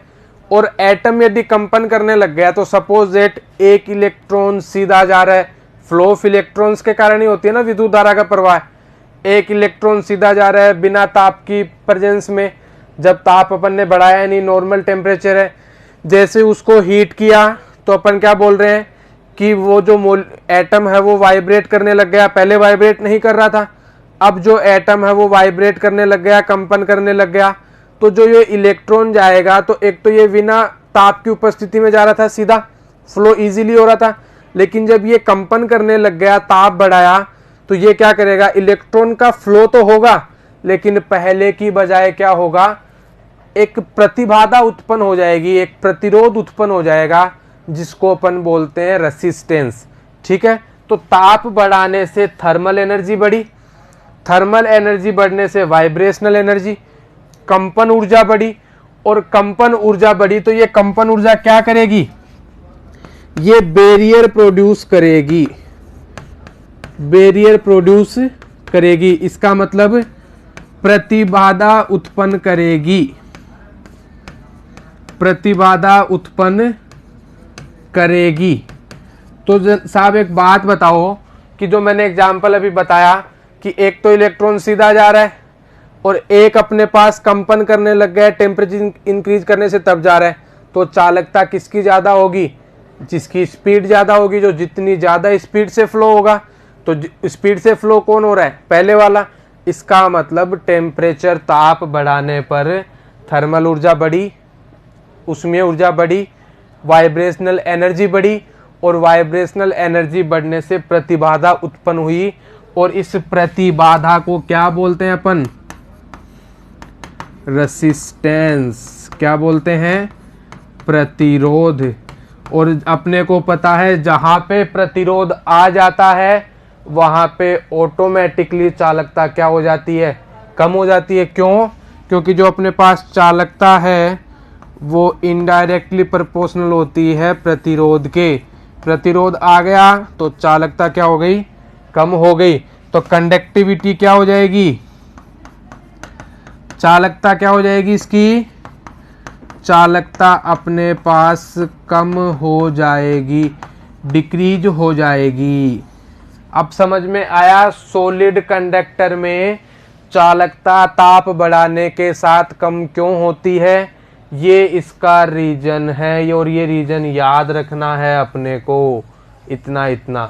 और एटम यदि कंपन करने लग गया तो सपोज दैट एक इलेक्ट्रॉन सीधा जा रहा है, फ्लो ऑफ इलेक्ट्रॉन्स के कारण ही होती है ना विद्युत धारा का प्रवाह। एक इलेक्ट्रॉन सीधा जा रहा है बिना ताप की प्रेजेंस में, जब ताप अपन ने बढ़ाया नहीं, नॉर्मल टेम्परेचर है, जैसे उसको हीट किया तो अपन क्या बोल रहे हैं कि वो जो एटम है वो वाइब्रेट करने लग गया। पहले वाइब्रेट नहीं कर रहा था, अब जो एटम है वो वाइब्रेट करने लग गया, कंपन करने लग गया। तो जो ये इलेक्ट्रॉन जाएगा तो एक तो ये बिना ताप की उपस्थिति में जा रहा था, सीधा फ्लो इजीली हो रहा था, लेकिन जब ये कंपन करने लग गया, ताप बढ़ाया, तो ये क्या करेगा, इलेक्ट्रॉन का फ्लो तो होगा लेकिन पहले की बजाय क्या होगा, एक प्रतिबाधा उत्पन्न हो जाएगी, एक प्रतिरोध उत्पन्न हो जाएगा, जिसको अपन बोलते हैं रेसिस्टेंस, ठीक है। तो ताप बढ़ाने से थर्मल एनर्जी बढ़ी, थर्मल एनर्जी बढ़ने से वाइब्रेशनल एनर्जी, कंपन ऊर्जा बढ़ी, और कंपन ऊर्जा बढ़ी तो ये कंपन ऊर्जा क्या करेगी, ये बैरियर प्रोड्यूस करेगी, बैरियर प्रोड्यूस करेगी। इसका मतलब प्रतिबाधा उत्पन्न करेगी, प्रतिबाधा उत्पन्न करेगी। तो साहब एक बात बताओ कि जो मैंने एग्जांपल अभी बताया कि एक तो इलेक्ट्रॉन सीधा जा रहा है और एक अपने पास कंपन करने लग गया है, टेम्परेचर इंक्रीज करने से तब जा रहा है, तो चालकता किसकी ज्यादा होगी, जिसकी स्पीड ज्यादा होगी। जो जितनी ज्यादा स्पीड से फ्लो होगा, तो स्पीड से फ्लो कौन हो रहा है, पहले वाला। इसका मतलब टेम्परेचर, ताप बढ़ाने पर थर्मल ऊर्जा बढ़ी, उसमें ऊर्जा बढ़ी, वाइब्रेशनल एनर्जी बढ़ी, और वाइब्रेशनल एनर्जी बढ़ने से प्रतिबाधा उत्पन्न हुई, और इस प्रतिबाधा को क्या बोलते हैं अपन, रेसिस्टेंस। क्या बोलते हैं, प्रतिरोध। और अपने को पता है जहां पे प्रतिरोध आ जाता है वहां पे ऑटोमेटिकली चालकता क्या हो जाती है, कम हो जाती है। क्यों, क्योंकि जो अपने पास चालकता है वो इनडायरेक्टली प्रोपोर्शनल होती है प्रतिरोध के। प्रतिरोध आ गया तो चालकता क्या हो गई, कम हो गई। तो कंडक्टिविटी क्या हो जाएगी, चालकता क्या हो जाएगी इसकी, चालकता अपने पास कम हो जाएगी, डिक्रीज हो जाएगी। अब समझ में आया, सॉलिड कंडक्टर में चालकता ताप बढ़ाने के साथ कम क्यों होती है, ये इसका रीजन है। और ये रीजन याद रखना है अपने को, इतना इतना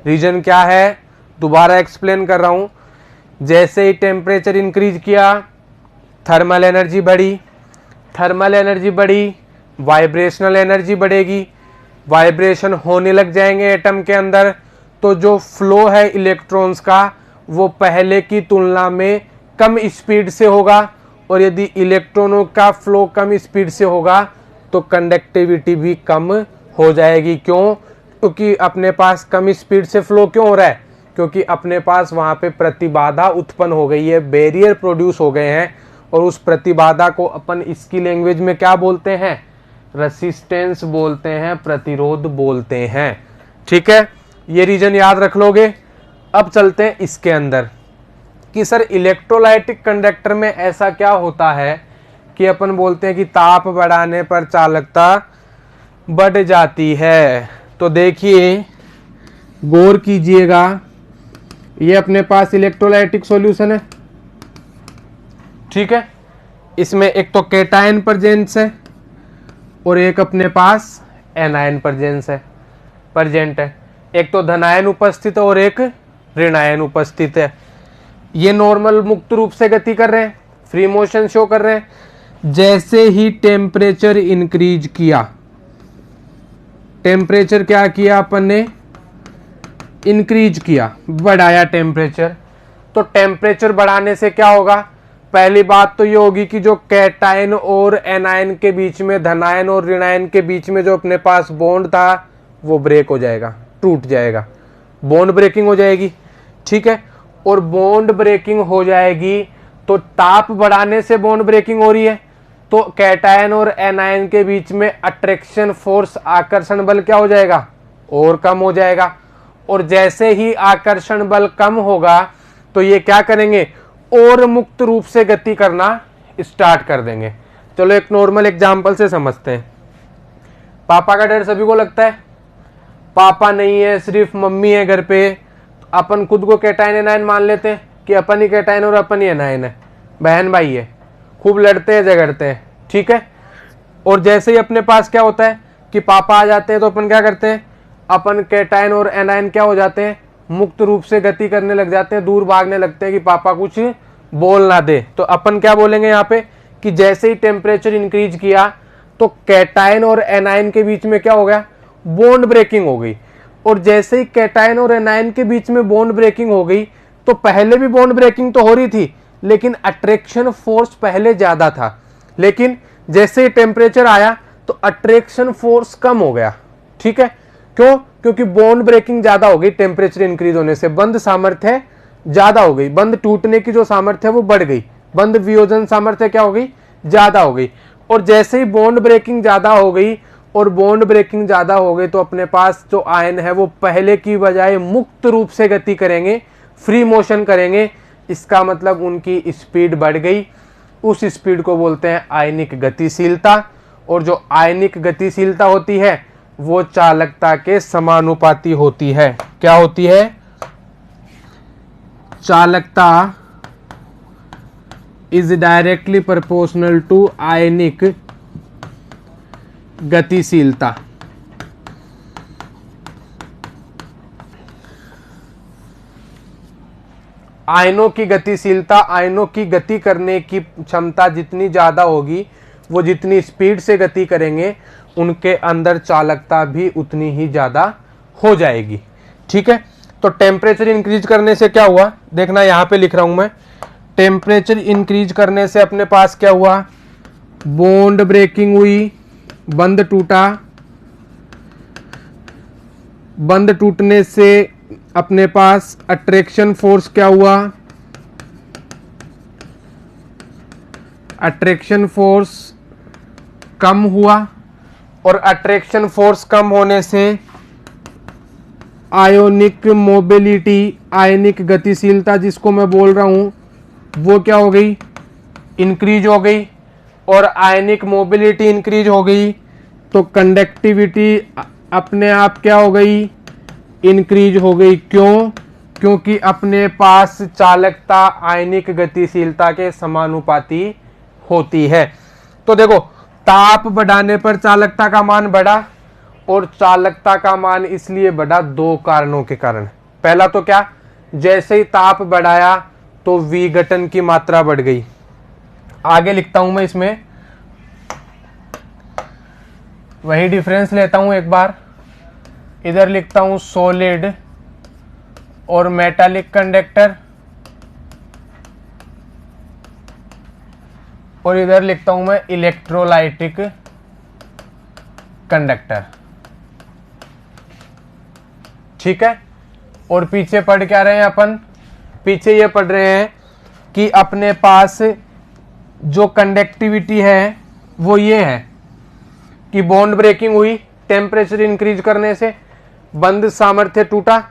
रीजन क्या है, दोबारा एक्सप्लेन कर रहा हूं। जैसे ही टेम्परेचर इंक्रीज किया, थर्मल एनर्जी बढ़ी, थर्मल एनर्जी बढ़ी, वाइब्रेशनल एनर्जी बढ़ेगी, वाइब्रेशन होने लग जाएंगे एटम के अंदर, तो जो फ्लो है इलेक्ट्रॉन्स का वो पहले की तुलना में कम स्पीड से होगा। और यदि इलेक्ट्रॉनों का फ्लो कम स्पीड से होगा तो कंडक्टिविटी भी कम हो जाएगी। क्यों, क्योंकि अपने पास कम स्पीड से फ्लो क्यों हो रहा है, क्योंकि अपने पास वहां पे प्रतिबाधा उत्पन्न हो गई है, बैरियर प्रोड्यूस हो गए हैं। और उस प्रतिबाधा को अपन इसकी लैंग्वेज में क्या बोलते हैं, रेसिस्टेंस बोलते हैं, प्रतिरोध बोलते हैं। ठीक है, ये रीजन याद रख लोगे। अब चलते हैं इसके अंदर कि सर इलेक्ट्रोलाइटिक कंडक्टर में ऐसा क्या होता है कि अपन बोलते हैं कि ताप बढ़ाने पर चालकता बढ़ जाती है। तो देखिए, गौर कीजिएगा, ये अपने पास इलेक्ट्रोलाइटिक सॉल्यूशन है, ठीक है। इसमें एक तो कैटायन प्रेजेंस है और एक अपने पास एनायन प्रेजेंट है। एक तो धनायन उपस्थित है और एक ऋणायन उपस्थित है। ये नॉर्मल मुक्त रूप से गति कर रहे हैं, फ्री मोशन शो कर रहे हैं। जैसे ही टेम्परेचर इंक्रीज किया, टेम्परेचर क्या किया अपन ने, इंक्रीज किया, बढ़ाया टेम्परेचर। तो टेम्परेचर बढ़ाने से क्या होगा, पहली बात तो ये होगी कि जो कैटायन और एनायन के बीच में, धनायन और ऋणायन के बीच में जो अपने पास बॉन्ड था वो ब्रेक हो जाएगा, टूट जाएगा, बॉन्ड ब्रेकिंग हो जाएगी। ठीक है, और बॉन्ड ब्रेकिंग हो जाएगी तो ताप बढ़ाने से बॉन्ड ब्रेकिंग हो रही है, तो कैटायन और एनायन के बीच में अट्रैक्शन फोर्स, आकर्षण बल क्या हो जाएगा, और कम हो जाएगा। और जैसे ही आकर्षण बल कम होगा तो ये क्या करेंगे, और मुक्त रूप से गति करना स्टार्ट कर देंगे। चलो एक नॉर्मल एग्जांपल से समझते हैं। पापा का डर सभी को लगता है, पापा नहीं है, सिर्फ मम्मी है घर पे, तो अपन खुद को कैटायन एनायन मान लेते हैं कि अपन ही कैटायन और अपन ही एनायन है, बहन भाई है, खूब लड़ते हैं झगड़ते हैं। ठीक है, और जैसे ही अपने पास क्या होता है कि पापा आ जाते हैं तो अपन क्या करते हैं, अपन कैटायन और एनायन क्या हो जाते हैं, मुक्त रूप से गति करने लग जाते हैं, दूर भागने लगते हैं कि पापा कुछ बोल ना दे। तो अपन क्या बोलेंगे यहाँ पे कि जैसे ही टेम्परेचर इंक्रीज किया तो कैटायन और एनायन के बीच में क्या हो गया, बॉन्ड ब्रेकिंग हो गई। और जैसे ही कैटायन और एनायन के बीच में बॉन्ड ब्रेकिंग हो गई तो पहले भी बॉन्ड ब्रेकिंग तो हो रही थी, लेकिन अट्रैक्शन फोर्स पहले ज्यादा था, लेकिन जैसे ही टेम्परेचर आया तो अट्रैक्शन फोर्स कम हो गया। ठीक है, क्यों, क्योंकि बॉन्ड ब्रेकिंग ज्यादा हो गई, टेम्परेचर इंक्रीज होने से बंध सामर्थ्य ज्यादा हो गई, बंध टूटने की जो सामर्थ्य है वो बढ़ गई, बंध वियोजन सामर्थ्य क्या हो गई, ज्यादा हो गई। और जैसे ही बॉन्ड ब्रेकिंग ज्यादा हो गई, और बॉन्ड ब्रेकिंग ज्यादा हो गई तो अपने पास जो आयन है वो पहले की बजाय मुक्त रूप से गति करेंगे, फ्री मोशन करेंगे। इसका मतलब उनकी स्पीड बढ़ गई, उस स्पीड को बोलते हैं आयनिक गतिशीलता। और जो आयनिक गतिशीलता होती है वो चालकता के समानुपाती होती है। क्या होती है, चालकता इज डायरेक्टली प्रोपोर्शनल टू आयनिक गतिशीलता। आयनों की गतिशीलता, आयनों की गति करने की क्षमता जितनी ज्यादा होगी, वो जितनी स्पीड से गति करेंगे उनके अंदर चालकता भी उतनी ही ज्यादा हो जाएगी। ठीक है, तो टेम्परेचर इंक्रीज करने से क्या हुआ, देखना यहां पे लिख रहा हूं मैं, टेम्परेचर इंक्रीज करने से अपने पास क्या हुआ, बॉन्ड ब्रेकिंग हुई, बंध टूटा, बंध टूटने से अपने पास अट्रैक्शन फोर्स क्या हुआ, अट्रैक्शन फोर्स कम हुआ। और अट्रैक्शन फोर्स कम होने से आयोनिक मोबिलिटी, आयनिक गतिशीलता जिसको मैं बोल रहा हूं वो क्या हो गई, इंक्रीज हो गई। और आयनिक मोबिलिटी इंक्रीज हो गई तो कंडक्टिविटी अपने आप क्या हो गई, इंक्रीज हो गई। क्यों, क्योंकि अपने पास चालकता आयनिक गतिशीलता के समानुपाती होती है। तो देखो, ताप बढ़ाने पर चालकता का मान बढ़ा, और चालकता का मान इसलिए बढ़ा दो कारणों के कारण। पहला तो क्या, जैसे ही ताप बढ़ाया तो विघटन की मात्रा बढ़ गई। आगे लिखता हूं मैं, इसमें वही डिफरेंस लेता हूं एक बार, इधर लिखता हूं सॉलिड और मेटालिक कंडक्टर, और इधर लिखता हूं मैं इलेक्ट्रोलाइटिक कंडक्टर। ठीक है, और पीछे पढ़ क्या रहे हैं अपन, पीछे ये पढ़ रहे हैं कि अपने पास जो कंडक्टिविटी है वो ये है कि बॉन्ड ब्रेकिंग हुई टेम्परेचर इंक्रीज करने से, बंध सामर्थ्य टूटा,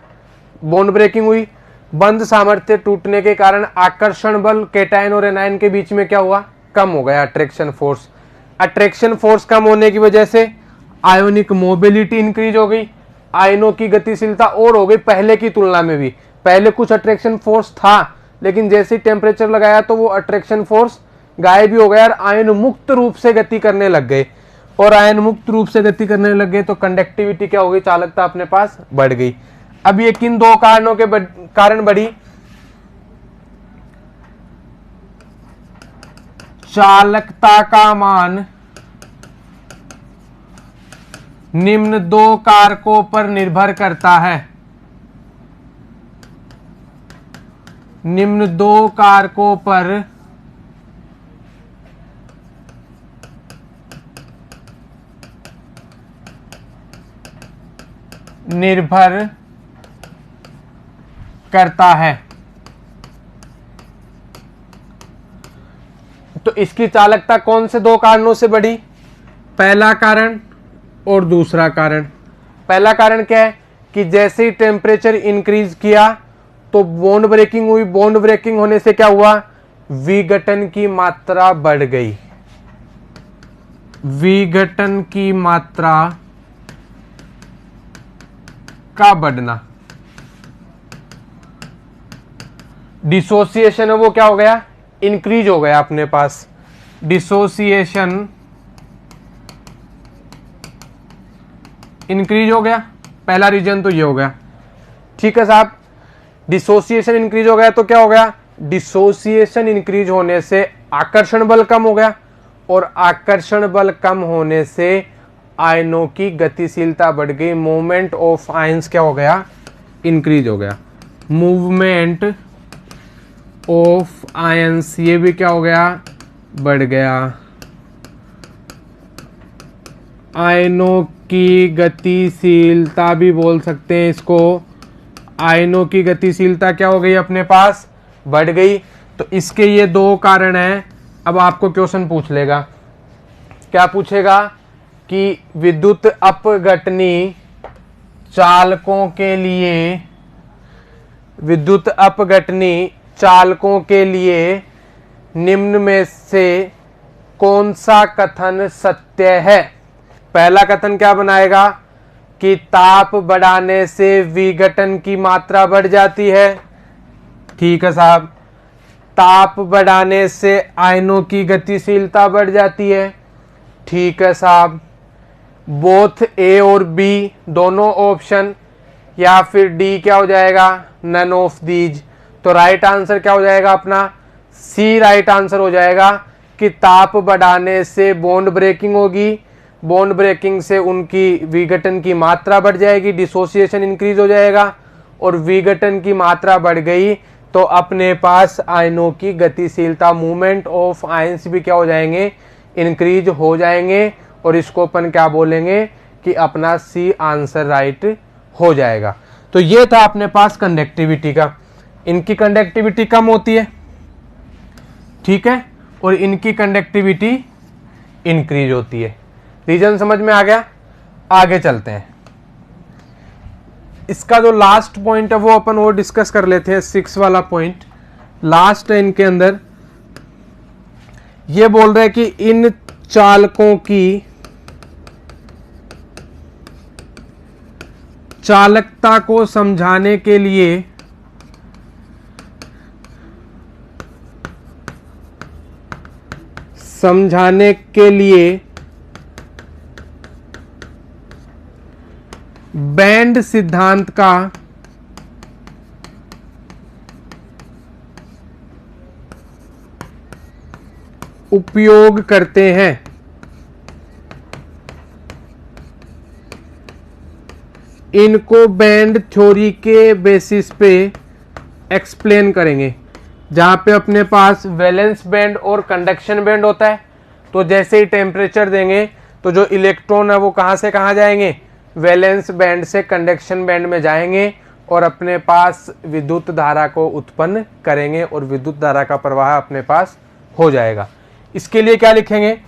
बॉन्ड ब्रेकिंग हुई, बंध सामर्थ्य टूटने के कारण आकर्षण बल कैटायन और एनायन के बीच में क्या हुआ, कम हो गया, अट्रैक्शन फोर्स। अट्रैक्शन फोर्स कम होने की वजह से आयोनिक मोबिलिटी इंक्रीज हो गई, आयनों की गतिशीलता और हो गई पहले की तुलना में भी। पहले कुछ अट्रैक्शन फोर्स था, लेकिन जैसे ही टेम्परेचर लगाया तो वो अट्रैक्शन फोर्स गायब भी हो गया और आयन मुक्त रूप से गति करने लग गए। और आयन मुक्त रूप से गति करने लग गए तो कंडक्टिविटी क्या हो गई, चालकता अपने पास बढ़ गई। अब ये किन दो कारणों के कारण बढ़ी, चालकता का मान निम्न दो कारकों पर निर्भर करता है। निम्न दो कारकों पर निर्भर करता है। तो इसकी चालकता कौन से दो कारणों से बढ़ी? पहला कारण और दूसरा कारण। पहला कारण क्या है कि जैसे ही टेम्परेचर इंक्रीज किया तो बॉन्ड ब्रेकिंग हुई। बॉन्ड ब्रेकिंग होने से क्या हुआ? विघटन की मात्रा बढ़ गई। विघटन की मात्रा का बढ़ना। डिसोसिएशन है वो क्या हो गया? इंक्रीज हो गया अपने पास। डिसोसिएशन इंक्रीज हो गया। पहला रीजन तो ये हो गया। ठीक है साहब, डिसोसिएशन इंक्रीज हो गया तो क्या हो गया? डिसोसिएशन इंक्रीज होने से आकर्षण बल कम हो गया, और आकर्षण बल कम होने से आयनों की गतिशीलता बढ़ गई। मूवमेंट ऑफ आयंस क्या हो गया? इंक्रीज हो गया। मूवमेंट ऑफ आयंस ये भी क्या हो गया? बढ़ गया। आयनों की गतिशीलता भी बोल सकते हैं इसको। आयनों की गतिशीलता क्या हो गई? अपने पास बढ़ गई। तो इसके ये दो कारण हैं। अब आपको क्वेश्चन पूछ लेगा, क्या पूछेगा कि विद्युत अपघटनी चालकों के लिए, विद्युत अपघटनी चालकों के लिए निम्न में से कौन सा कथन सत्य है? पहला कथन क्या बनाएगा कि ताप बढ़ाने से विघटन की मात्रा बढ़ जाती है। ठीक है साहब। ताप बढ़ाने से आयनों की गतिशीलता बढ़ जाती है। ठीक है साहब। बोथ ए और बी दोनों ऑप्शन, या फिर डी क्या हो जाएगा? None of these. तो राइट आंसर क्या हो जाएगा अपना? सी राइट आंसर हो जाएगा कि ताप बढ़ाने से बॉन्ड ब्रेकिंग होगी। बॉन्ड ब्रेकिंग से उनकी विघटन की मात्रा बढ़ जाएगी, डिसोसिएशन इंक्रीज हो जाएगा, और विघटन की मात्रा बढ़ गई तो अपने पास आयनों की गतिशीलता, मूवमेंट ऑफ आयंस भी क्या हो जाएंगे? इंक्रीज हो जाएंगे। और इसको अपन क्या बोलेंगे कि अपना सी आंसर राइट हो जाएगा। तो ये था अपने पास कंडक्टिविटी का। इनकी कंडक्टिविटी कम होती है, ठीक है, और इनकी कंडक्टिविटी इंक्रीज होती है। रीजन समझ में आ गया? आगे चलते हैं। इसका जो लास्ट पॉइंट है वो अपन वो डिस्कस कर लेते हैं। 6 वाला पॉइंट लास्ट है इनके अंदर। ये बोल रहे हैं कि इन चालकों की चालकता को समझाने के लिए बैंड सिद्धांत का उपयोग करते हैं। इनको बैंड थ्योरी के बेसिस पे एक्सप्लेन करेंगे, जहां पे अपने पास वैलेंस बैंड और कंडक्शन बैंड होता है। तो जैसे ही टेम्परेचर देंगे तो जो इलेक्ट्रॉन है वो कहां से कहां जाएंगे? वैलेंस बैंड से कंडक्शन बैंड में जाएंगे और अपने पास विद्युत धारा को उत्पन्न करेंगे, और विद्युत धारा का प्रवाह अपने पास हो जाएगा। इसके लिए क्या लिखेंगे?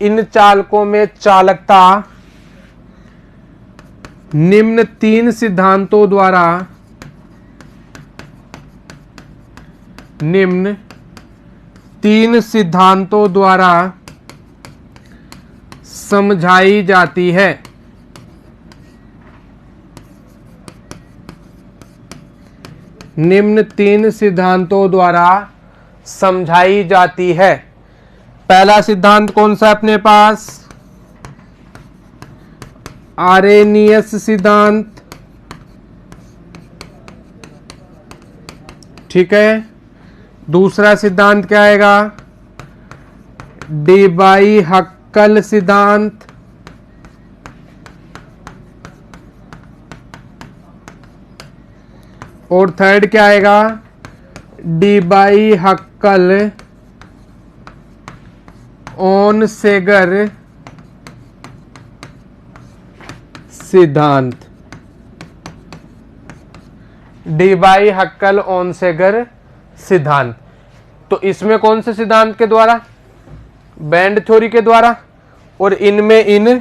इन चालकों में चालकता निम्न तीन सिद्धांतों द्वारा समझाई जाती है। निम्न तीन सिद्धांतों द्वारा समझाई जाती है। पहला सिद्धांत कौन सा अपने पास? आरेनियस सिद्धांत, ठीक है। दूसरा सिद्धांत क्या आएगा? डीबाई-हक्कल सिद्धांत, और थर्ड क्या आएगा, डीबाई-हक्कल ओनसेगर सिद्धांत। डीबाई-हक्कल ओनसेगर सिद्धांत। तो इसमें कौन से सिद्धांत के द्वारा, बैंड थ्योरी के द्वारा, और इनमें इन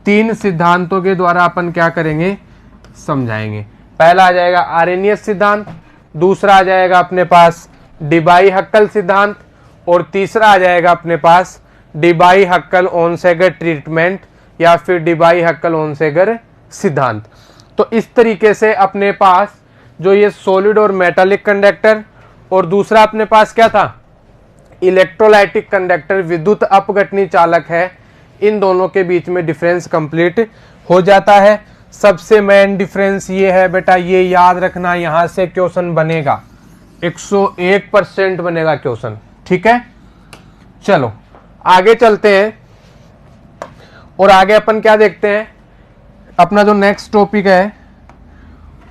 तीन सिद्धांतों के द्वारा अपन क्या करेंगे, समझाएंगे। पहला आ जाएगा आरेनियस सिद्धांत, दूसरा आ जाएगा अपने पास डीबाई-हक्कल सिद्धांत, और तीसरा आ जाएगा अपने पास डीबाई-हक्कल ओनसेगर ट्रीटमेंट या फिर डीबाई-हक्कल ओनसेगर सिद्धांत। तो इस तरीके से अपने पास जो ये सॉलिड और मेटालिक कंडक्टर, और दूसरा अपने पास क्या था, इलेक्ट्रोलाइटिक कंडक्टर, विद्युत अपघटनी चालक है, इन दोनों के बीच में डिफरेंस कंप्लीट हो जाता है। सबसे मेन डिफरेंस ये है बेटा, ये याद रखना, यहां से क्वेश्चन बनेगा, 101% बनेगा क्वेश्चन, ठीक है। चलो आगे चलते हैं, और आगे अपन क्या देखते हैं, अपना जो नेक्स्ट टॉपिक है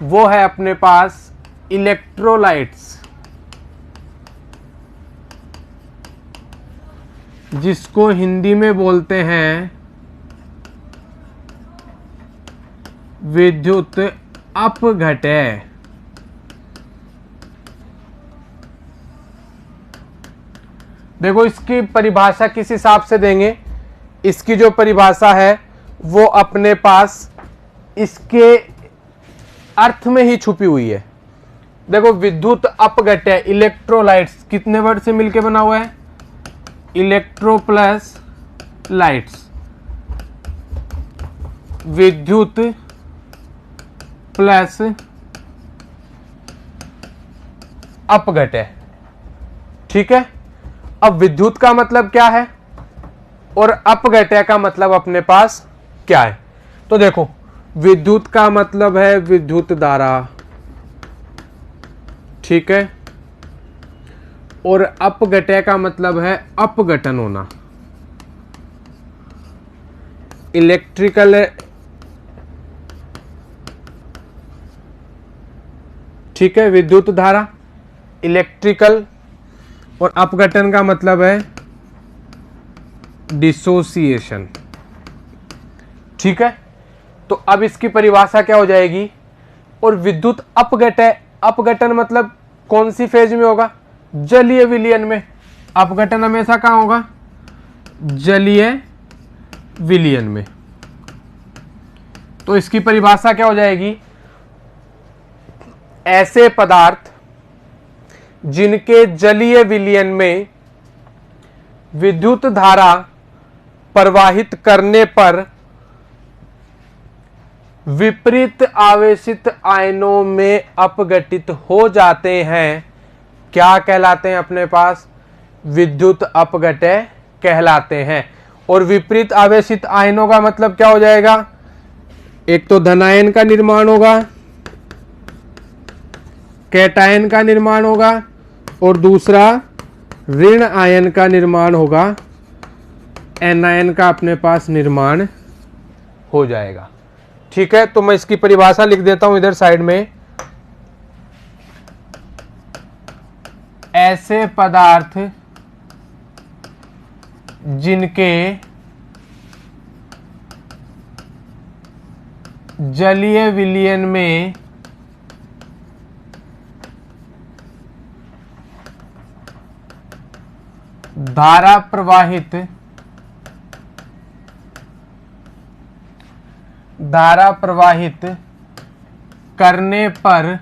वो है अपने पास इलेक्ट्रोलाइट्स, जिसको हिंदी में बोलते हैं विद्युत अपघटय। देखो इसकी परिभाषा किस हिसाब से देंगे, इसकी जो परिभाषा है वो अपने पास इसके अर्थ में ही छुपी हुई है। देखो विद्युत अपघटय, इलेक्ट्रोलाइट्स कितने वर्ड से मिलके बना हुआ है, इलेक्ट्रो प्लस लाइट्स, विद्युत प्लस अपघटय, ठीक है। अब विद्युत का मतलब क्या है और अपघटय का मतलब अपने पास क्या है, तो देखो विद्युत का मतलब है विद्युत धारा, ठीक है, और अपघटय का मतलब है अपघटन होना, इलेक्ट्रिकल, ठीक है, विद्युत धारा इलेक्ट्रिकल, और अपघटन का मतलब है डिसोसिएशन, ठीक है। तो अब इसकी परिभाषा क्या हो जाएगी, और विद्युत अपघटय, अपघटन मतलब कौन सी फेज में होगा, जलीय विलयन में। अपघटन हमेशा कहां होगा, जलीय विलयन में। तो इसकी परिभाषा क्या हो जाएगी, ऐसे पदार्थ जिनके जलीय विलयन में विद्युत धारा प्रवाहित करने पर विपरीत आवेशित आयनों में अपघटित हो जाते हैं, क्या कहलाते हैं अपने पास, विद्युत अपघटय कहलाते हैं। और विपरीत आवेशित आयनों का मतलब क्या हो जाएगा, एक तो धनायन का निर्माण होगा, कैटायन का निर्माण होगा, और दूसरा ऋण आयन का निर्माण होगा, एनायन का अपने पास निर्माण हो जाएगा, ठीक है। तो मैं इसकी परिभाषा लिख देता हूं इधर साइड में, ऐसे पदार्थ जिनके जलीय विलयन में धारा प्रवाहित करने पर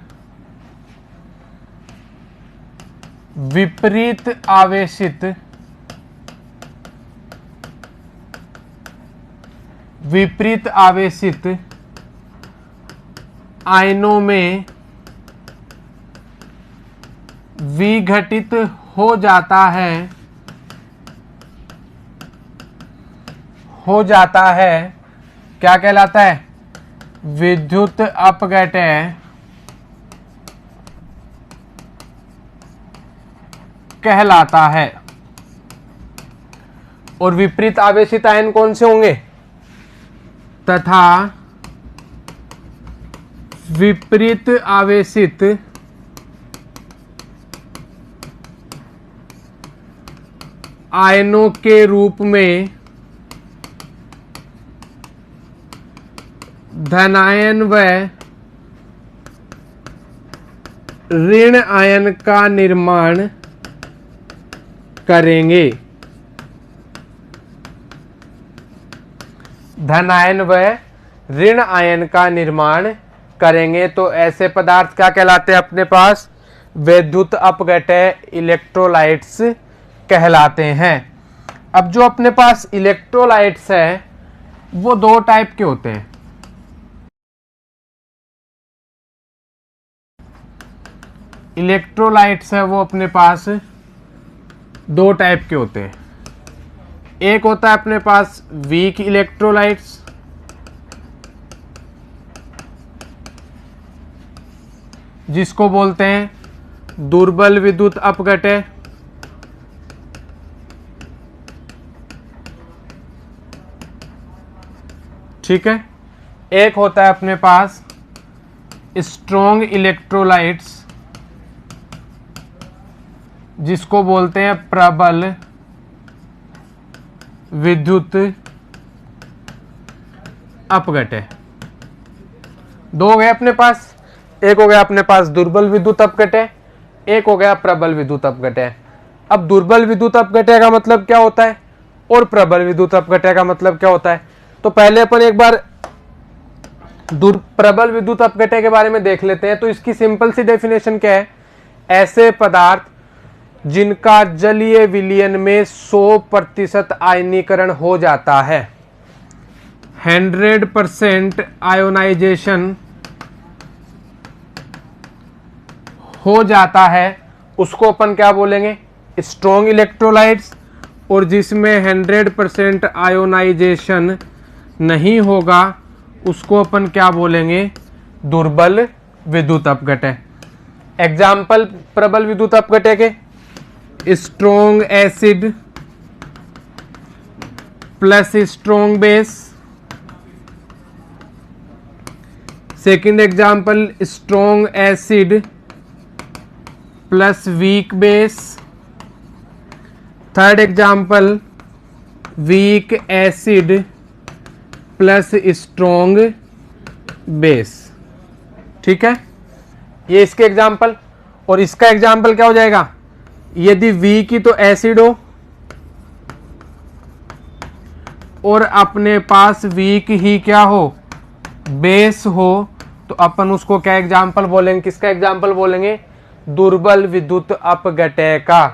विपरीत आवेशित आयनों में विघटित हो जाता है, क्या कहलाता है, विद्युत अपघटय कहलाता है। और विपरीत आवेशित आयन कौन से होंगे, तथा विपरीत आवेशित आयनों के रूप में धनायन व ऋण आयन का निर्माण करेंगे। धनायन व ऋण आयन का निर्माण करेंगे। तो ऐसे पदार्थ क्या कहलाते हैं अपने पास, वैद्युत अपघटय इलेक्ट्रोलाइट्स कहलाते हैं। अब जो अपने पास इलेक्ट्रोलाइट्स है वो दो टाइप के होते हैं। इलेक्ट्रोलाइट्स है वो अपने पास दो टाइप के होते हैं। एक होता है अपने पास वीक इलेक्ट्रोलाइट्स, जिसको बोलते हैं दुर्बल विद्युत अपघटय। ठीक है। एक होता है अपने पास स्ट्रॉन्ग इलेक्ट्रोलाइट्स, जिसको बोलते हैं प्रबल विद्युत अपघटय। दो हो गए अपने पास, एक हो गया अपने पास दुर्बल विद्युत अपघटय, एक हो गया प्रबल विद्युत अपघटय। अब दुर्बल विद्युत अपघटय का मतलब क्या होता है और प्रबल विद्युत अपघटय का मतलब क्या होता है, तो पहले अपन एक बार प्रबल विद्युत अपघटय के बारे में देख लेते हैं। तो इसकी सिंपल सी डेफिनेशन क्या है, ऐसे पदार्थ जिनका जलीय विलयन में 100% आयनीकरण हो जाता है, 100% आयोनाइजेशन हो जाता है, उसको अपन क्या बोलेंगे, स्ट्रॉन्ग इलेक्ट्रोलाइट्स। और जिसमें 100% आयोनाइजेशन नहीं होगा उसको अपन क्या बोलेंगे, दुर्बल विद्युत अपघटय। एग्जाम्पल प्रबल विद्युत अपघटय के, strong acid plus strong base. Second example strong acid plus weak base. Third example weak acid plus strong base. ठीक है, ये इसके एग्जाम्पल। और इसका एग्जाम्पल क्या हो जाएगा, यदि वीक ही तो एसिड हो और अपने पास वीक ही क्या हो, बेस हो, तो अपन उसको क्या एग्जाम्पल बोलेंगे, किसका एग्जाम्पल बोलेंगे, दुर्बल विद्युत अपघटय का।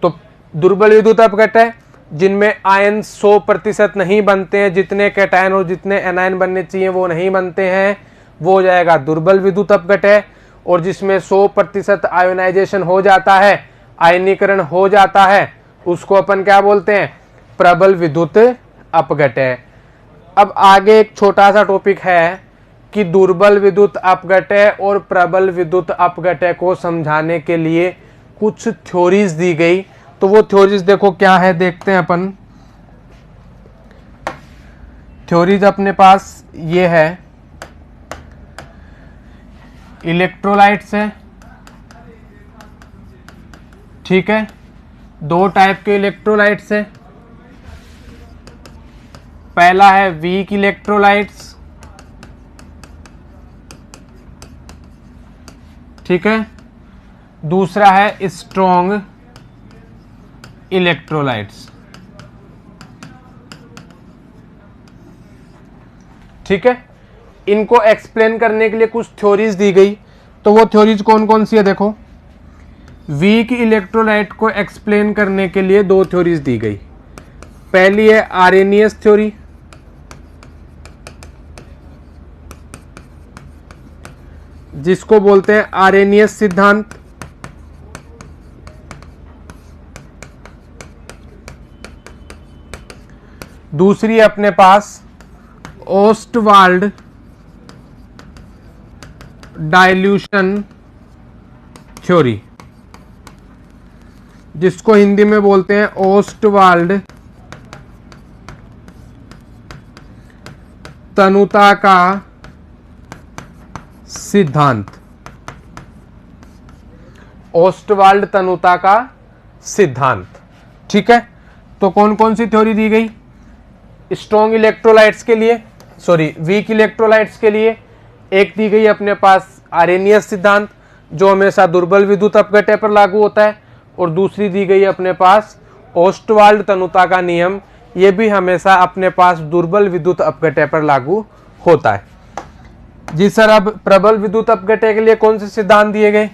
तो दुर्बल विद्युत अपघटय जिनमें आयन 100% नहीं बनते हैं, जितने कैटायन और जितने एनायन बनने चाहिए वो नहीं बनते हैं, वो हो जाएगा दुर्बल विद्युत अपघटय। और जिसमें 100% आयोनाइजेशन हो जाता है, आयनीकरण हो जाता है, उसको अपन क्या बोलते हैं, प्रबल विद्युत अपघटय। अब आगे एक छोटा सा टॉपिक है कि दुर्बल विद्युत अपघटय और प्रबल विद्युत अपघटय को समझाने के लिए कुछ थ्योरीज दी गई। तो वो थ्योरीज देखो क्या है, देखते हैं अपन। थ्योरीज अपने पास ये है, इलेक्ट्रोलाइट्स है, ठीक है, दो टाइप के इलेक्ट्रोलाइट्स है। पहला है वीक इलेक्ट्रोलाइट्स, ठीक है, दूसरा है स्ट्रॉन्ग इलेक्ट्रोलाइट्स। ठीक है, इनको एक्सप्लेन करने के लिए कुछ थ्योरीज दी गई। तो वो थ्योरीज कौन कौन सी है, देखो। वीक इलेक्ट्रोलाइट को एक्सप्लेन करने के लिए दो थ्योरीज दी गई। पहली है आरेनियस थ्योरी, जिसको बोलते हैं आरेनियस सिद्धांत। दूसरी अपने पास ओस्टवाल्ड डाइल्यूशन थ्योरी, जिसको हिंदी में बोलते हैं ओस्टवाल्ड तनुता का सिद्धांत, ओस्टवाल्ड तनुता का सिद्धांत। ठीक है, तो कौन कौन सी थ्योरी दी गई? स्ट्रॉन्ग इलेक्ट्रोलाइट्स के लिए, सॉरी वीक इलेक्ट्रोलाइट्स के लिए एक दी गई अपने पास आरेनियस सिद्धांत जो हमेशा दुर्बल विद्युत अपघट्य पर लागू होता है, और दूसरी दी गई अपने पास ओस्टवाल्ड तनुता का नियम, ये भी हमेशा अपने पास दुर्बल विद्युत अपघट्य पर लागू होता है। जी सर, अब प्रबल विद्युत अपघट्य के लिए कौन से सिद्धांत दिए गए?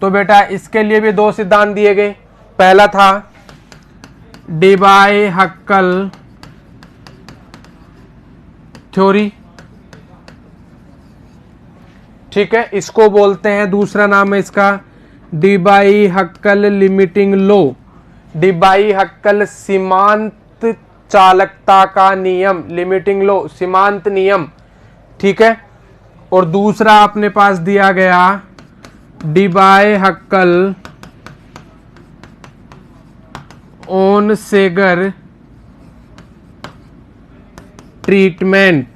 तो बेटा इसके लिए भी दो सिद्धांत दिए गए। पहला था डीबाई-हक्कल थ्योरी, ठीक है, इसको बोलते हैं, दूसरा नाम है इसका डीबाई-हक्कल लिमिटिंग लो, डीबाई-हक्कल सीमांत चालकता का नियम, लिमिटिंग लो, सीमांत नियम। ठीक है, और दूसरा अपने पास दिया गया डीबाई-हक्कल ओनसेगर ट्रीटमेंट,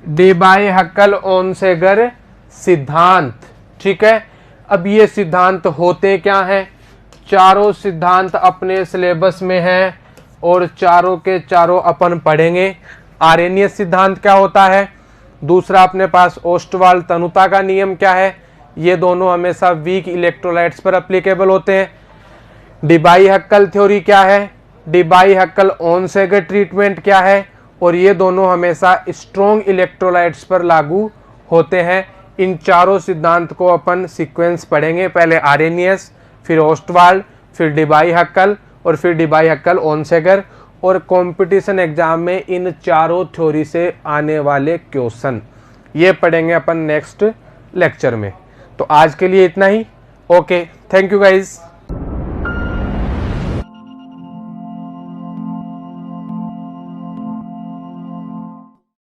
डीबाई-हक्कल ओनसेगर सिद्धांत। ठीक है, अब ये सिद्धांत होते क्या हैं? चारों सिद्धांत अपने सिलेबस में हैं और चारों के चारों अपन पढ़ेंगे। आरेनियस सिद्धांत क्या होता है, दूसरा अपने पास ओस्टवाल्ड तनुता का नियम क्या है, ये दोनों हमेशा वीक इलेक्ट्रोलाइट्स पर एप्लीकेबल होते हैं। डीबाई-हक्कल थ्योरी क्या है, डीबाई-हक्कल ओनसेगर ट्रीटमेंट क्या है, और ये दोनों हमेशा स्ट्रॉन्ग इलेक्ट्रोलाइट्स पर लागू होते हैं। इन चारों सिद्धांत को अपन सीक्वेंस पढ़ेंगे, पहले आरेनियस, फिर ओस्टवाल्ड, फिर डीबाई-हक्कल और फिर डीबाई-हक्कल ओनसेगर, और कंपटीशन एग्जाम में इन चारों थ्योरी से आने वाले क्वेश्चन ये पढ़ेंगे अपन नेक्स्ट लेक्चर में। तो आज के लिए इतना ही। Okay, thank you guys.